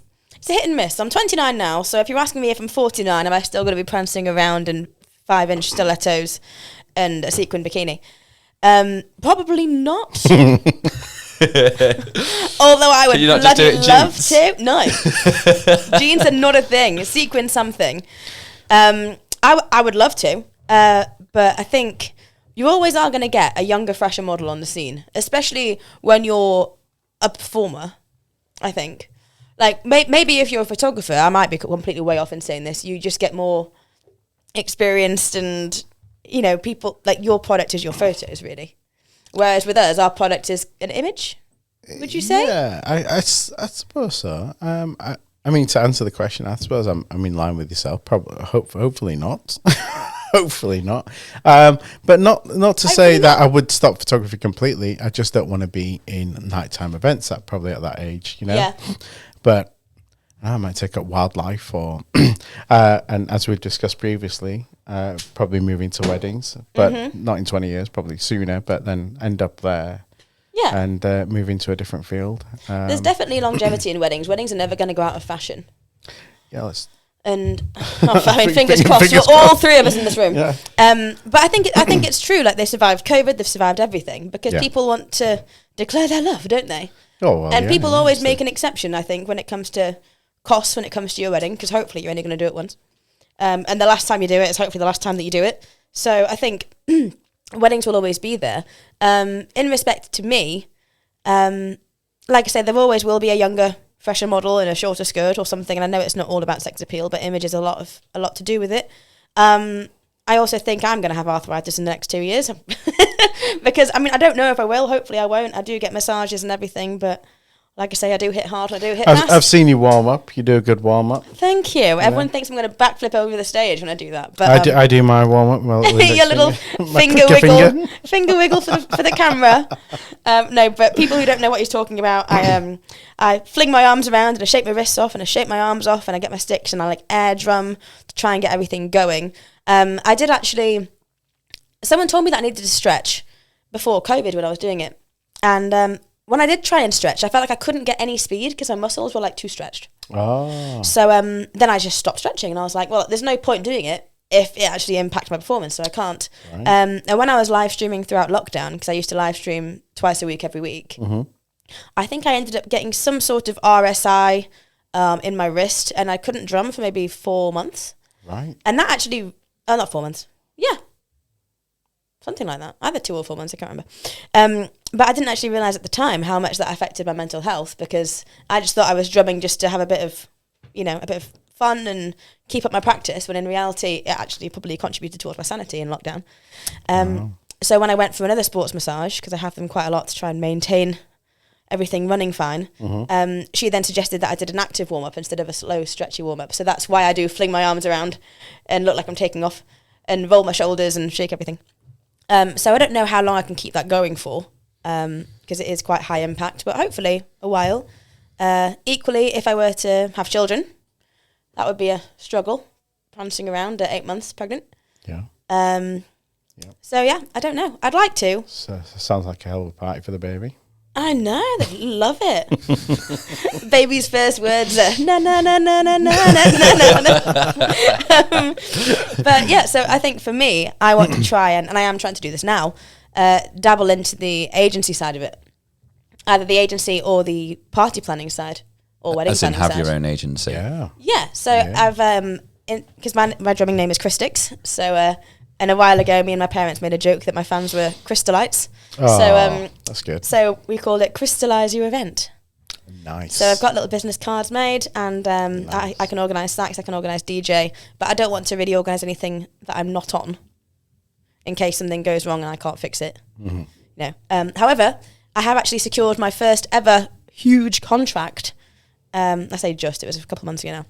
a hit and miss. I'm 29 now, so if you're asking me if I'm 49, am I still going to be prancing around in 5-inch stilettos and a sequin bikini? Probably not. Although I would Can you not just do bloody it in love jeans? to. No. Jeans are not a thing. Sequin something. I would love to, but I think you always are going to get a younger, fresher model on the scene, especially when you're a performer, I think. Like, maybe if you're a photographer, I might be completely way off in saying this, you just get more experienced and, people, like, your product is your photos, really. Whereas with us, our product is an image, would you say? Yeah, I suppose so. I mean, to answer the question, I suppose I'm in line with yourself. Probably, hopefully not. Hopefully not. But not to say that I would stop photography completely. I just don't want to be in nighttime events. Probably at that age, Yeah. But I might take up wildlife, or and as we've discussed previously, probably moving to weddings, but not in 20 years, probably sooner. But then end up there. Yeah. And move into a different field. There's definitely longevity in weddings. Weddings are never going to go out of fashion. Yeah, let's. And fingers crossed Fingers for all crossed. three of us in this room. Yeah. But I think it's true. Like, they survived COVID, they've survived everything, because Yeah. people want to declare their love, don't they? Oh, well, And yeah, people yeah, always so- make an exception, I think, when it comes to costs, when it comes to your wedding, because hopefully you're only going to do it once. And the last time you do it is hopefully the last time that you do it. So I think weddings will always be there. In respect to me, like I said, there always will be a younger, fresher model in a shorter skirt or something. And I know it's not all about sex appeal, but image is a lot to do with it. I also think I'm going to have arthritis in the next 2 years because, I mean, I don't know if I will. Hopefully I won't. I do get massages and everything, but Like I say, I do hit hard. I do hit I've fast. seen you warm up. You do a good warm up. Thank you. Everyone thinks I'm going to backflip over the stage when I do that. But I do my warm up. Well, your little finger wiggle, finger wiggle for the camera. No, but people who don't know what he's talking about, I fling my arms around and I shake my wrists off and I shake my arms off and I get my sticks and I like air drum to try and get everything going. I did actually. Someone told me that I needed to stretch before COVID when I was doing it, and when I did try and stretch, I felt like I couldn't get any speed because my muscles were like too stretched. Oh. So then I just stopped stretching and I was like, well, there's no point doing it if it actually impacts my performance, so I can't. Right. And when I was live streaming throughout lockdown, because I used to live stream twice a week every week, I think I ended up getting some sort of RSI in my wrist and I couldn't drum for maybe 4 months. Right. And that actually, not 4 months. Yeah. Something like that. Either 2 or 4 months, I can't remember. But I didn't actually realise at the time how much that affected my mental health because I just thought I was drumming just to have a bit of fun and keep up my practice, when in reality it actually probably contributed towards my sanity in lockdown. So when I went for another sports massage, because I have them quite a lot to try and maintain everything running fine, she then suggested that I did an active warm-up instead of a slow, stretchy warm-up. So that's why I do fling my arms around and look like I'm taking off and roll my shoulders and shake everything. So I don't know how long I can keep that going for, because it is quite high impact, but hopefully a while. Equally, if I were to have children, that would be a struggle, prancing around at 8 months pregnant. Yeah. So yeah, I don't know. I'd like to. So sounds like a hell of a party for the baby. I know, they love it. Baby's first words are na na na na na na na na na. But yeah, so I think for me, I want to try and I am trying to do this now, dabble into the agency side of it, either the agency or the party planning side or wedding planning side. As in have your own agency. Yeah. So I've because my drumming name is Christix, so. And a while ago, me and my parents made a joke that my fans were crystallites. Oh, so that's good. So we called it Crystallise Your Event. Nice. So I've got little business cards made, and nice. I can organise snacks, I can organise DJ, but I don't want to really organise anything that I'm not on, in case something goes wrong and I can't fix it. However, I have actually secured my first ever huge contract. I say just, it was a couple of months ago now,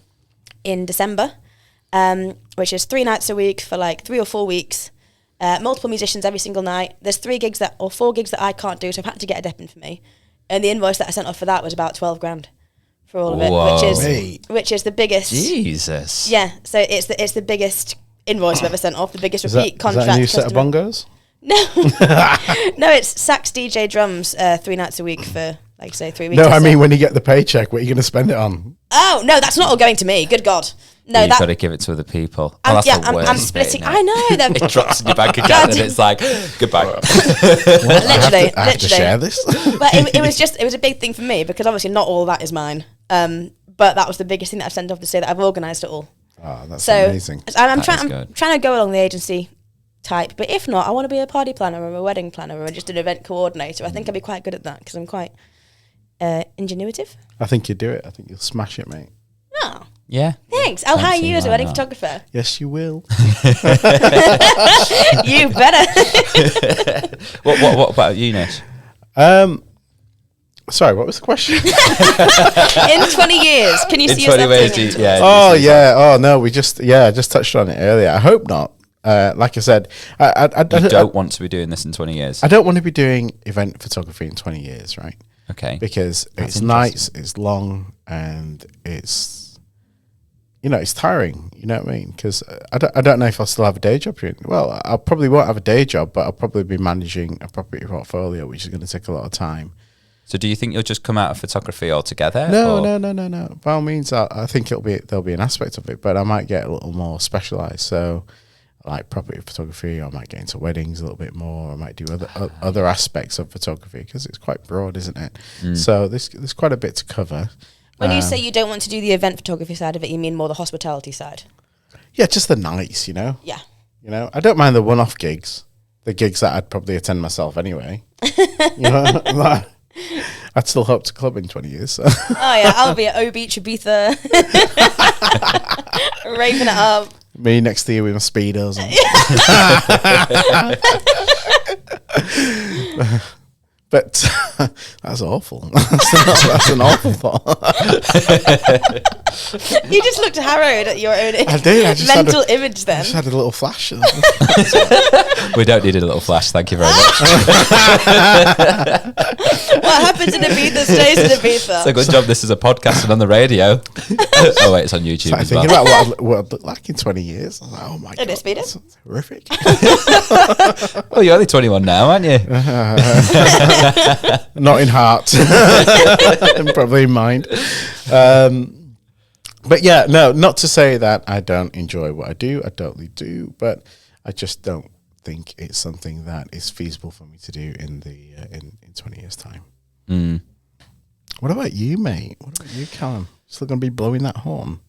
in December. Which is 3 nights a week for like 3 or 4 weeks, multiple musicians every single night. There's 4 gigs that I can't do, so I've had to get a dep in for me. And the invoice that I sent off for that was about 12 grand for all of it, which is the biggest. Jesus. Yeah, so it's the biggest invoice I've ever sent off, the biggest repeat contract. Is that a new set of bongos? No, no, it's sax, DJ, drums, 3 nights a week for like say 3 weeks. No, I mean when you get the paycheck, what are you going to spend it on? Oh no, that's not all going to me. Good God. No, you've got to give it to other people. I'm splitting. I know them. It drops in your bank account and it's like goodbye. I have to share this. But it was a big thing for me because obviously not all that is mine. But that was the biggest thing that I've sent off to say that I've organised it all. Oh, that's amazing. I'm trying to go along the agency type, but if not, I want to be a party planner or a wedding planner or just an event coordinator. I think I'd be quite good at that because I'm quite ingenuitive. I think you do it. I think you'll smash it, mate. Oh. Yeah. Thanks. I'll hire you as a wedding photographer. Yes, you will. You better. What about you, Nish? Sorry, what was the question? In 20 years, can you see yourself doing it? Yeah. Oh, yeah. Oh, no, I just touched on it earlier. I hope not. Like I said, I don't want to be doing this in 20 years. I don't want to be doing event photography in 20 years, right? Okay. Because it's nights, it's long, and it's... it's tiring, you know what I mean? Because I don't know if I'll still have a day job. Well, I probably won't have a day job, but I'll probably be managing a property portfolio, which is going to take a lot of time. So do you think you'll just come out of photography altogether? No. By all means, I think there'll be an aspect of it, but I might get a little more specialised. So like property photography, I might get into weddings a little bit more. I might do other aspects of photography because it's quite broad, isn't it? So there's quite a bit to cover. When you say you don't want to do the event photography side of it, you mean more the hospitality side? Yeah, just the nights, Yeah. I don't mind the one-off gigs, the gigs that I'd probably attend myself anyway. Like, I'd still hope to club in 20 years. So. Oh, yeah, I'll be at O Beach, Ibiza, raving it up. Me next to you with my Speedos on. But that's awful. That's an awful thought. You just looked harrowed at your own I did. I just mental image then. I just had a little flash. We don't need a little flash. Thank you very much. What happens in Ibiza stays in Ibiza. It's a good job this is a podcast and on the radio. Oh, wait, it's on YouTube I'm as thinking well. about what I'd look like in 20 years. I was like, oh my God. It is, Peter. That's horrific. Well, you're only 21 now, aren't you? Not in heart. Probably in mind. But yeah, no, not to say that I don't enjoy what I do. I totally do, but I just don't think it's something that is feasible for me to do in the in 20 years' time. Mm. What about you, mate? What about you, Callum? Still going to be blowing that horn?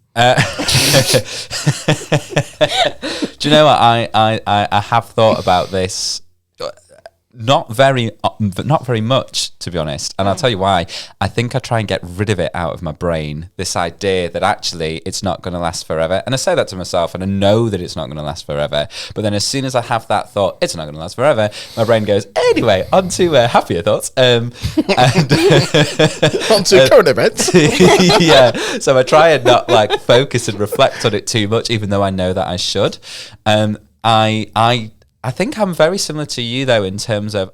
Do you know what? I have thought about this. Not very much, to be honest. And I'll tell you why. I think I try and get rid of it out of my brain, this idea that actually it's not going to last forever. And I say that to myself, and I know that it's not going to last forever. But then as soon as I have that thought, it's not going to last forever, my brain goes, anyway, on to happier thoughts. And On to current events. yeah. So I try and not like focus and reflect on it too much, even though I know that I should. I think I'm very similar to you, though, in terms of,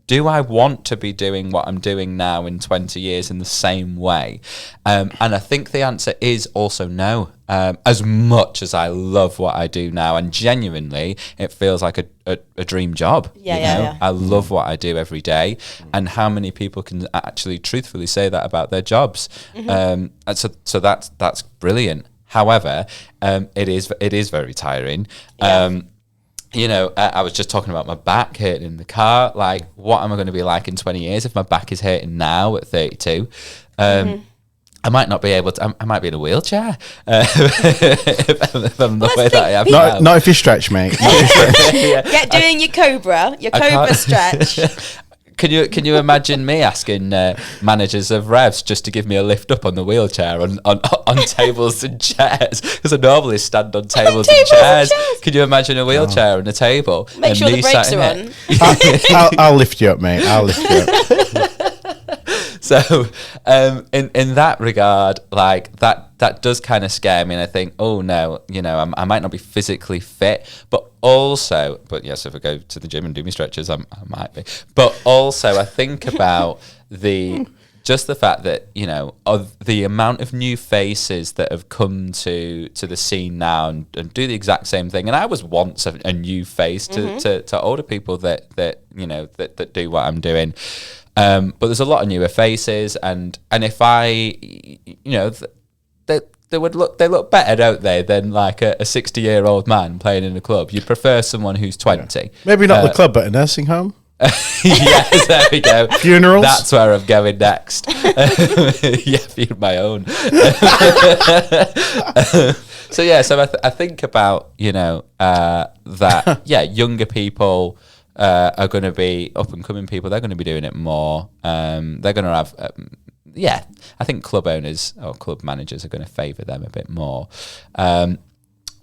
do I want to be doing what I'm doing now in 20 years in the same way? And I think the answer is also no. As much as I love what I do now, and genuinely, it feels like a dream job. Yeah. I love what I do every day. And how many people can actually truthfully say that about their jobs? And so that's brilliant. However, it is very tiring. Yeah. You know, I was just talking about my back hurting in the car. Like, what am I going to be like in 20 years if my back is hurting now at 32? I might not be able to. I might be in a wheelchair if I'm the way that I am now. Not if you stretch, mate. Not if you stretch. Yeah. Get doing your cobra stretch. Can you imagine me asking managers of revs just to give me a lift up on the wheelchair on tables and chairs? Because I normally stand on tables and chairs. Can you imagine a wheelchair and a table? Make and sure the me brakes sat are in on. it? I'll lift you up, mate. I'll lift you up. So in that regard, like that does kind of scare me, and I think, oh no, you know, I might not be physically fit, but yes, if I go to the gym and do my stretches, I might be. But also, I think about just the fact that, you know, of the amount of new faces that have come to the scene now and do the exact same thing. And I was once a new face to older people that you know that do what I'm doing. But there's a lot of newer faces, and if I, you know, they look better, don't they, than like a 60-year-old man playing in a club. You'd prefer someone who's 20. Yeah. Maybe not the club, but a nursing home. Yes, there we go. Funerals. That's where I'm going next. Yeah, feed my own. So I think about, you know, that younger people are going to be up and coming people. They're going to be doing it more. They're going to have. I think club owners or club managers are going to favour them a bit more. But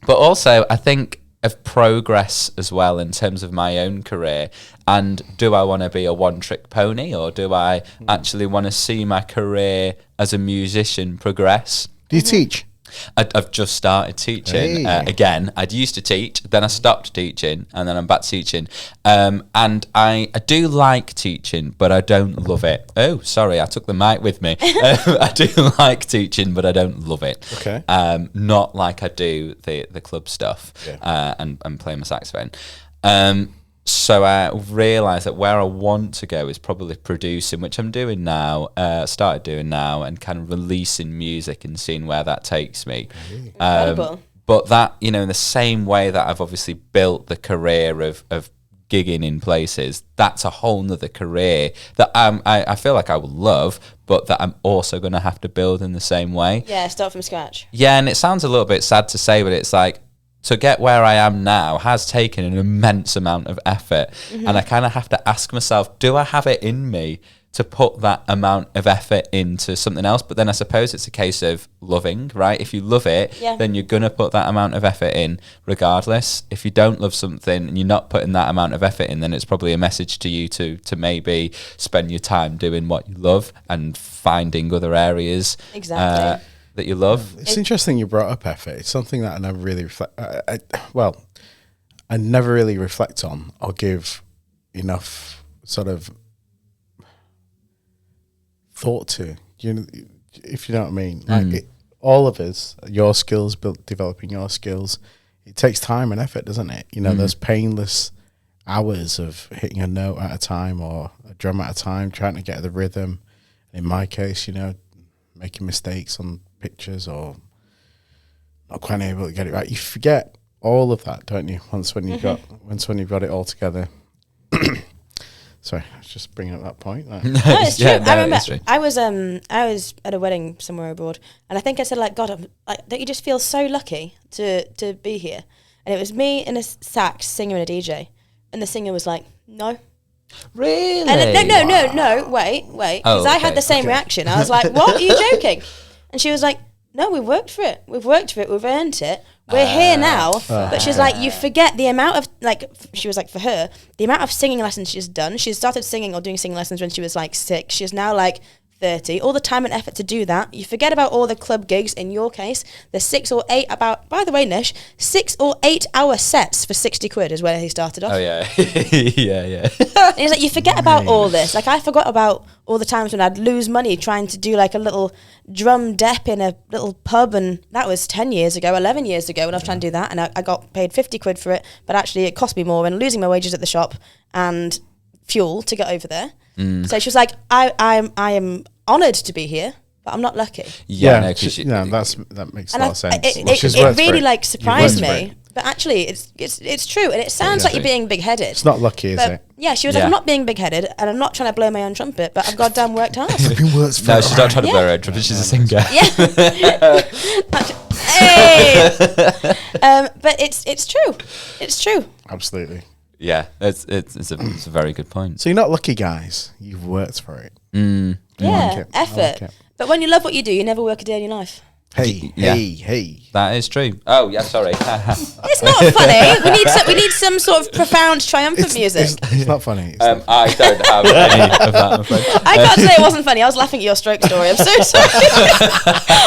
also, I think of progress as well in terms of my own career. And do I want to be a one-trick pony, or do I actually want to see my career as a musician progress? Do you teach? I've just started teaching again. I'd used to teach, then I stopped teaching, and then I'm back teaching. And I do like teaching, but I don't love it. Oh, sorry, I took the mic with me. I do like teaching, but I don't love it. Okay. Not like I do the club stuff and playing my saxophone. So I realised that where I want to go is probably producing, which I'm doing now, started doing now, and kind of releasing music and seeing where that takes me. But that, you know, in the same way that I've obviously built the career of gigging in places, that's a whole nother career that I feel like I will love, but that I'm also going to have to build in the same way. Yeah, start from scratch. Yeah, and it sounds a little bit sad to say, but it's like, to get where I am now has taken an immense amount of effort. And I kind of have to ask myself, do I have it in me to put that amount of effort into something else. But then I suppose it's a case of loving, right? If you love it, then you're going to put that amount of effort in regardless. If you don't love something and you're not putting that amount of effort in, then it's probably a message to you to maybe spend your time doing what you love and finding other areas that you love. It's interesting you brought up effort. It's something that I never really I never really reflect on or give enough sort of thought to, if you know what I mean. Like all of us, your skills, developing your skills, it takes time and effort, doesn't it? Those painless hours of hitting a note at a time or a drum at a time, trying to get the rhythm. In my case, making mistakes on pictures or not quite able to get it right. You forget all of that, don't you? When you've got it all together. Sorry, I was just bringing up that point. No, it's true. I remember I was at a wedding somewhere abroad, and I think I said, like, God, don't you just feel so lucky to be here? And it was me and a sax singer and a DJ, and the singer was like, no. Really? And no, wait, because I had the same reaction. I was like, what? Are you joking? And she was like, no, we've worked for it. We've earned it. We're here now. But she's like, you forget the amount of, she was like, for her, the amount of singing lessons she's done. She started singing or doing singing lessons when she was like 6. She's now like 30. All the time and effort to do that. You forget about all the club gigs. In your case, the 6 or 8 by the way, Nish, 6 or 8 hour sets for 60 quid is where he started off. Oh, yeah. yeah. And he's like, you forget about all this. Like, I forgot about all the times when I'd lose money trying to do like a little drum dep in a little pub, and that was 10 years ago, 11 years ago when I was trying to do that, and I got paid 50 quid for it, but actually it cost me more and losing my wages at the shop and fuel to get over there. So she was like, I am honoured to be here, but I'm not lucky. That makes a lot of sense. It really like surprised me. But actually, it's true, and it sounds like you're being big-headed. It's not lucky, is it? Yeah, she was like, I'm not being big-headed, and I'm not trying to blow my own trumpet, but I've goddamn worked hard. No, she's not trying to blow her own trumpet. She's a singer. Yeah. Hey. But it's true. It's true. Absolutely. Yeah, it's a very good point. So you're not lucky, guys. You've worked for it. Yeah, effort. But when you love what you do, you never work a day in your life. Hey. That is true. Oh, yeah, sorry. It's not funny. We need some sort of profound, triumphant music. It's not funny. I don't have any of that, I'm afraid. I can't say it wasn't funny. I was laughing at your stroke story. I'm so sorry.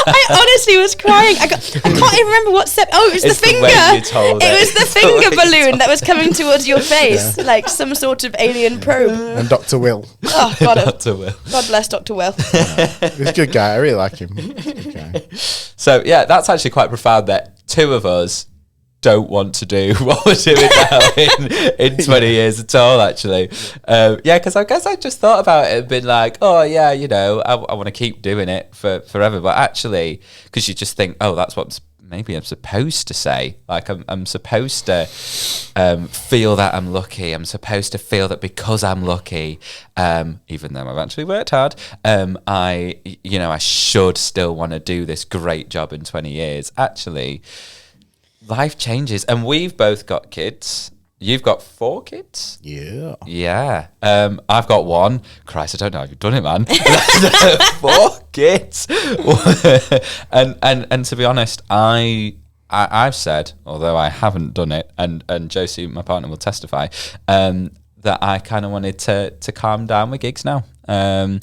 I honestly was crying. I can't even remember what step. Oh, it was the finger. It was the finger balloon that was coming towards your face, like some sort of alien probe. And Dr. Will. Oh, God. Dr. Will. God bless Dr. Will. He's a good guy. I really like him. He's a good guy. So, yeah, that's actually quite profound that 2 of us don't want to do what we're doing now in 20 years at all, actually. Because I guess I just thought about it and been like, oh, yeah, I want to keep doing it forever. But actually, because you just think, oh, that's what maybe I'm supposed to say. Like, I'm supposed to feel that I'm lucky. I'm supposed to feel that because I'm lucky, even though I've actually worked hard, I should still want to do this great job in 20 years. Actually, life changes. And we've both got kids. You've got 4 kids? Yeah. Yeah. I've got 1. Christ, I don't know how you've done it, man. 4 kids. and to be honest, I've said, although I haven't done it, and Josie, my partner, will testify, that I kind of wanted to calm down with gigs now. Yeah,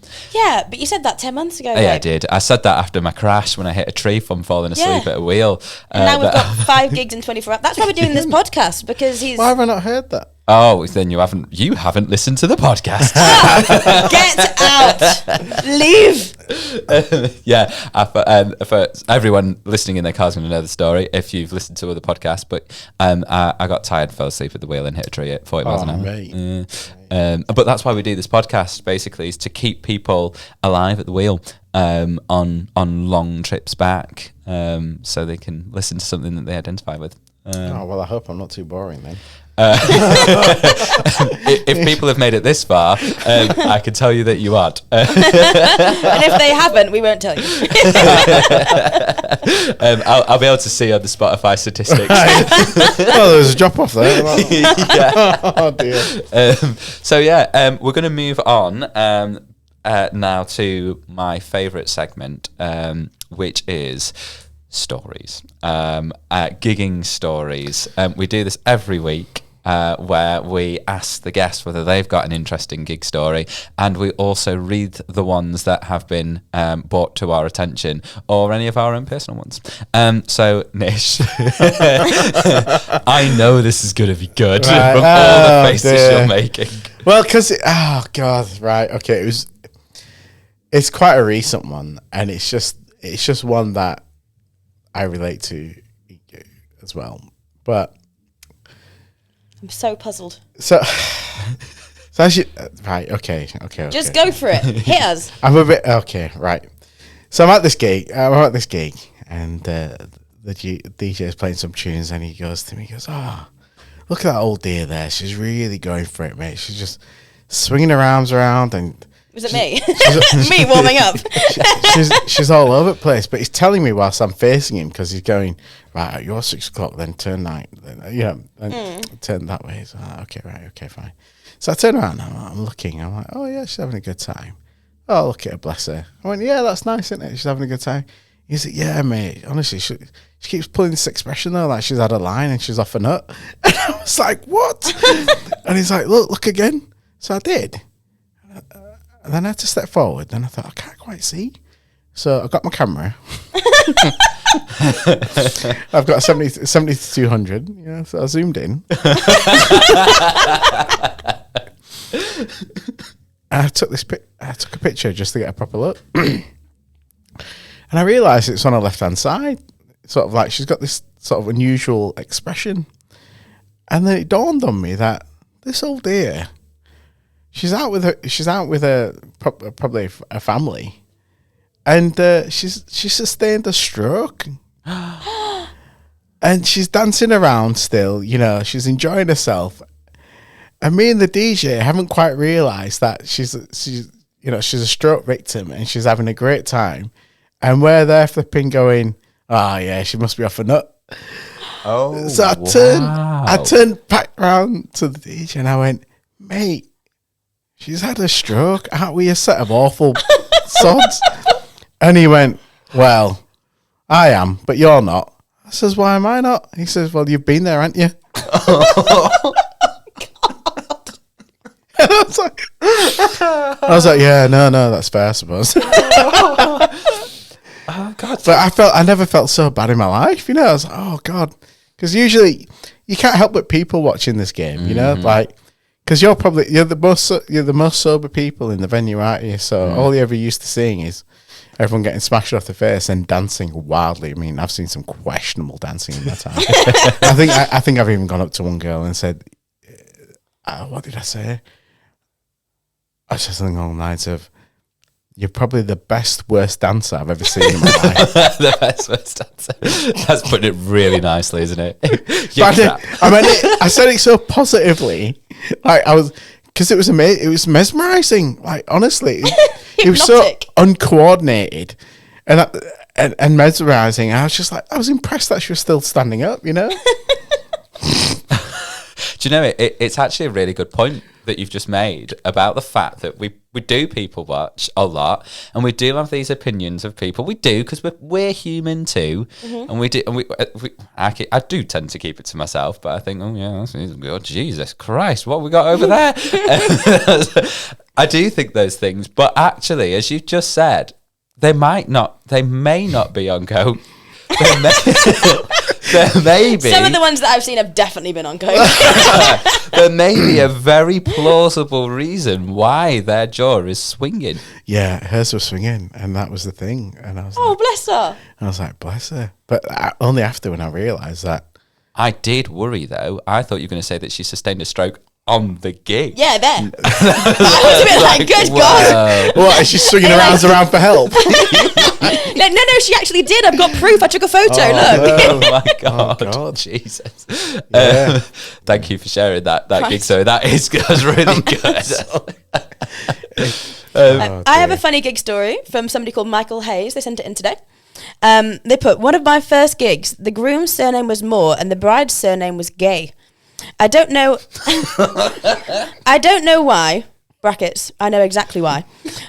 but you said that 10 months ago. Yeah, I did. I said that after my crash when I hit a tree from falling asleep at a wheel. And now we've got 5 gigs in 24 hours. That's why we're doing this podcast, because he's... Why have I not heard that? Oh, then you haven't listened to the podcast. Get out. Leave. Yeah. For everyone listening in their cars going to know the story if you've listened to other podcasts, but I got tired, fell asleep at the wheel and hit a tree at 40 miles an hour. Right. But that's why we do this podcast, basically, is to keep people alive at the wheel on long trips back, so they can listen to something that they identify with. Well, I hope I'm not too boring then. If people have made it this far, I can tell you that you aren't. And if they haven't, we won't tell you. I'll be able to see on the Spotify statistics. Well, there was a drop off there. Yeah. Oh dear. So we're going to move on. now to my favourite segment, which is stories, gigging stories. We do this every week. Where we ask the guests whether they've got an interesting gig story, and we also read the ones that have been brought to our attention, or any of our own personal ones. So, Nish, I know this is going to be good from all the faces you're making. Well, because oh god, right, okay, it's quite a recent one, and it's just one that I relate to as well, but. I'm so puzzled. So as you, right, okay. Just go for it. Hit us. I'm a bit, okay, right. So I'm at this gig, and the DJ is playing some tunes, and he goes to me, oh, look at that old dear there. She's really going for it, mate. She's just swinging her arms around, and... Was it me? Me warming up. she's all over the place, but he's telling me whilst I'm facing him, because he's going, right, you're 6 o'clock, then turn right, then, turn that way. So, okay, fine. So I turn around, I'm looking, I'm like, oh yeah, she's having a good time. Oh, look at her, bless her. I went, yeah, that's nice, isn't it? She's having a good time. He said, yeah, mate, honestly, she keeps pulling this expression though, like she's had a line and she's off a nut. And I was like, what? And he's like, look again. So I did. And then I had to step forward. Then I thought, I can't quite see. So I got my camera. I've got a 70 to 200. So I zoomed in. I took a picture just to get a proper look. And I realised it's on her left-hand side. Sort of like she's got this sort of unusual expression. And then it dawned on me that this old dear... She's out with probably a family, and she's sustained a stroke, and she's dancing around still. She's enjoying herself, and me and the DJ haven't quite realised that she's a stroke victim and she's having a great time, and we're there flipping going, oh yeah, she must be off a nut. Oh, so I turned back round to the DJ and I went, mate. She's had a stroke. Aren't we a set of awful sods? And he went, well, I am, but you're not. I says, why am I not? He says, well, you've been there, haven't you? Oh, God. And I was like, yeah, no, that's fair, I suppose. Oh, God. But I never felt so bad in my life, I was like, oh, God. Because usually you can't help but people watching this game, like, because you're the most sober people in the venue, aren't you? So all you're ever used to seeing is everyone getting smashed off the face and dancing wildly. I mean, I've seen some questionable dancing in my time. I think I've even gone up to one girl and said, "What did I say?" I said something along the lines of, "You're probably the best worst dancer I've ever seen in my life." The best worst dancer. That's putting it really nicely, isn't it? I said it so positively, like I was, because it was amazing. It was mesmerizing. Like honestly, it was so uncoordinated and mesmerizing. I was just like, I was impressed that she was still standing up. Do you know it's actually a really good point that you've just made about the fact that we do people watch a lot, and we do have these opinions of people. We do, because we're human too, and we do. And I do tend to keep it to myself, but I think, oh yeah, that's good. Jesus Christ, what have we got over there? I do think those things, but actually, as you've just said, they may not be on coke. There may be. Some of the ones that I've seen have definitely been on coke. There may be a very plausible reason why their jaw is swinging. Yeah, hers was swinging, and that was the thing. And I was like, bless her. I was like, bless her. But only after when I realised that. I did worry, though. I thought you were going to say that she sustained a stroke on the gig. Yeah, there. I was a bit like, good God. What, is she swinging her arms around for help? No, she actually did. I've got proof. I took a photo. Look. Oh my God. Oh, God. Jesus. Yeah. Thank you for sharing that gig. So that was really good. I have a funny gig story from somebody called Michael Hayes. They sent it in today. They put, one of my first gigs, the groom's surname was Moore and the bride's surname was Gay. I don't know why, brackets, I know exactly why.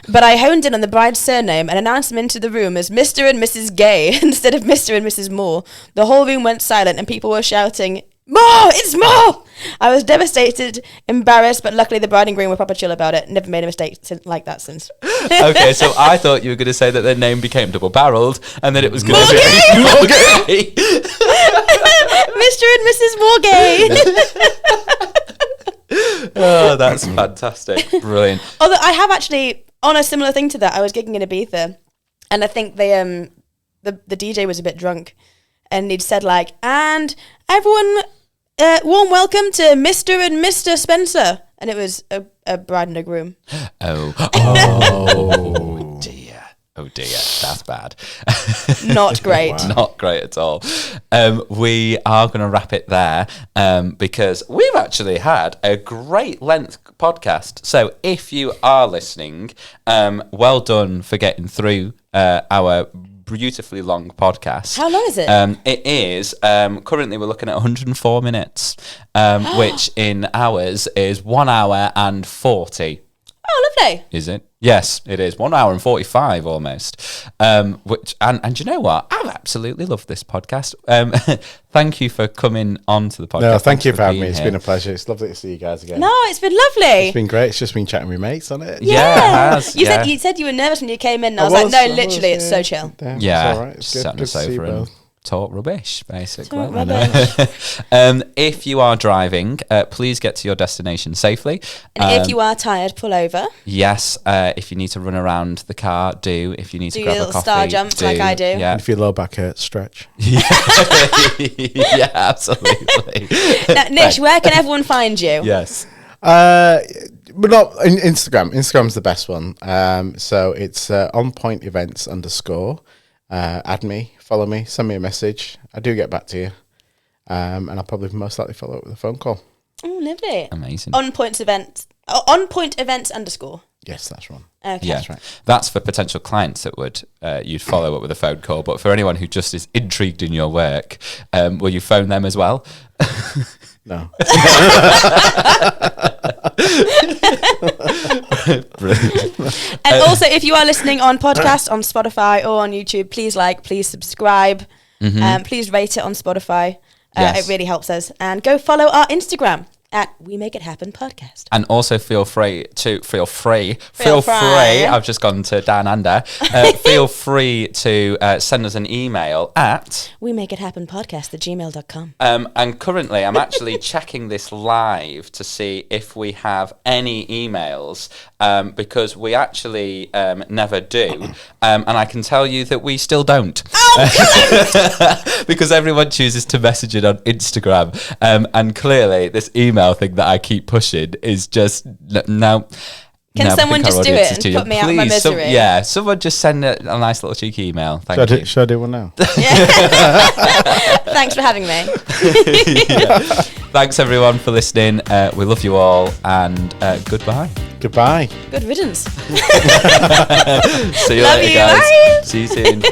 But I honed in on the bride's surname and announced them into the room as Mr. and Mrs. Gay instead of Mr. and Mrs. Moore. The whole room went silent and people were shouting, "More! It's more!" I was devastated, embarrassed, but luckily the bride and groom were proper chill about it. Never made a mistake like that since. Okay, so I thought you were going to say that their name became double-barreled and that it was going to be Morgay. Mr. and Mrs. Morgay. Oh, that's fantastic. Brilliant. Although I have actually, on a similar thing to that, I was gigging in Ibiza, and I think they the DJ was a bit drunk, and he'd said like, "And everyone, warm welcome to Mr. and Mr. Spencer," and it was a bride and a groom. Oh dear. Oh dear, that's bad. Not great. Wow. Not great at all. We are going to wrap it there because we've actually had a great length podcast. So if you are listening, well done for getting through our beautifully long podcast. How long is it? It is currently we're looking at 104 minutes, which in hours is 1 hour and 40. Oh, lovely. Is it? Yes, it is. 1 hour and 45 almost. Which and you know what? I've absolutely loved this podcast. Thank you for coming on to the podcast. No, thank you for having me. being It's here. been a pleasure. It's lovely to see you guys again. No, it's been lovely. It's been great. It's just been chatting with mates on it. Yeah, it has, You yeah. said you said you were nervous when you came in. And I was like, no, literally, it's so chill. Yeah, it's all right. It's just good. sat on Good the to see you sofa and both. talk rubbish, basically. Talk rubbish. If you are driving, please get to your destination safely. And if you are tired, pull over. Yes, if you need to run around the car, do. If you need Do to your grab a little coffee, star jumps like I do. Yeah, And if your low back hurts, stretch. yeah, absolutely. Now, Nish, where can everyone find you? Yes. But not Instagram. Instagram's the best one. So it's onpointevents _. Add me, follow me, send me a message. I do get back to you. And I'll probably most likely follow up with a phone call. Oh, lovely. Amazing. On point events _. Yes, that's one. Okay. Yeah, That's right. That's for potential clients that would you'd follow up with a phone call. But for anyone who just is intrigued in your work, will you phone them as well? No. Brilliant. And also, if you are listening on podcast, on Spotify or on YouTube, please please subscribe, please rate it on Spotify. Yes. It really helps us. And go follow our Instagram at We Make It Happen Podcast. And also feel free. Feel free. I've just gone to Dan Ander. Feel free to send us an email at We Make It Happen Podcast at gmail.com. and currently I'm actually checking this live to see if we have any emails because we actually never do. And I can tell you that we still don't. Because everyone chooses to message it on Instagram. And clearly this email thing that I keep pushing is just no. Can someone just do it and put me out of my misery? Someone just send a nice little cheeky email. Thank you. Should I do one now? Thanks for having me. Yeah. Thanks everyone for listening. We love you all and goodbye. Goodbye. Good riddance. See you Love later, you, guys. bye. See you soon.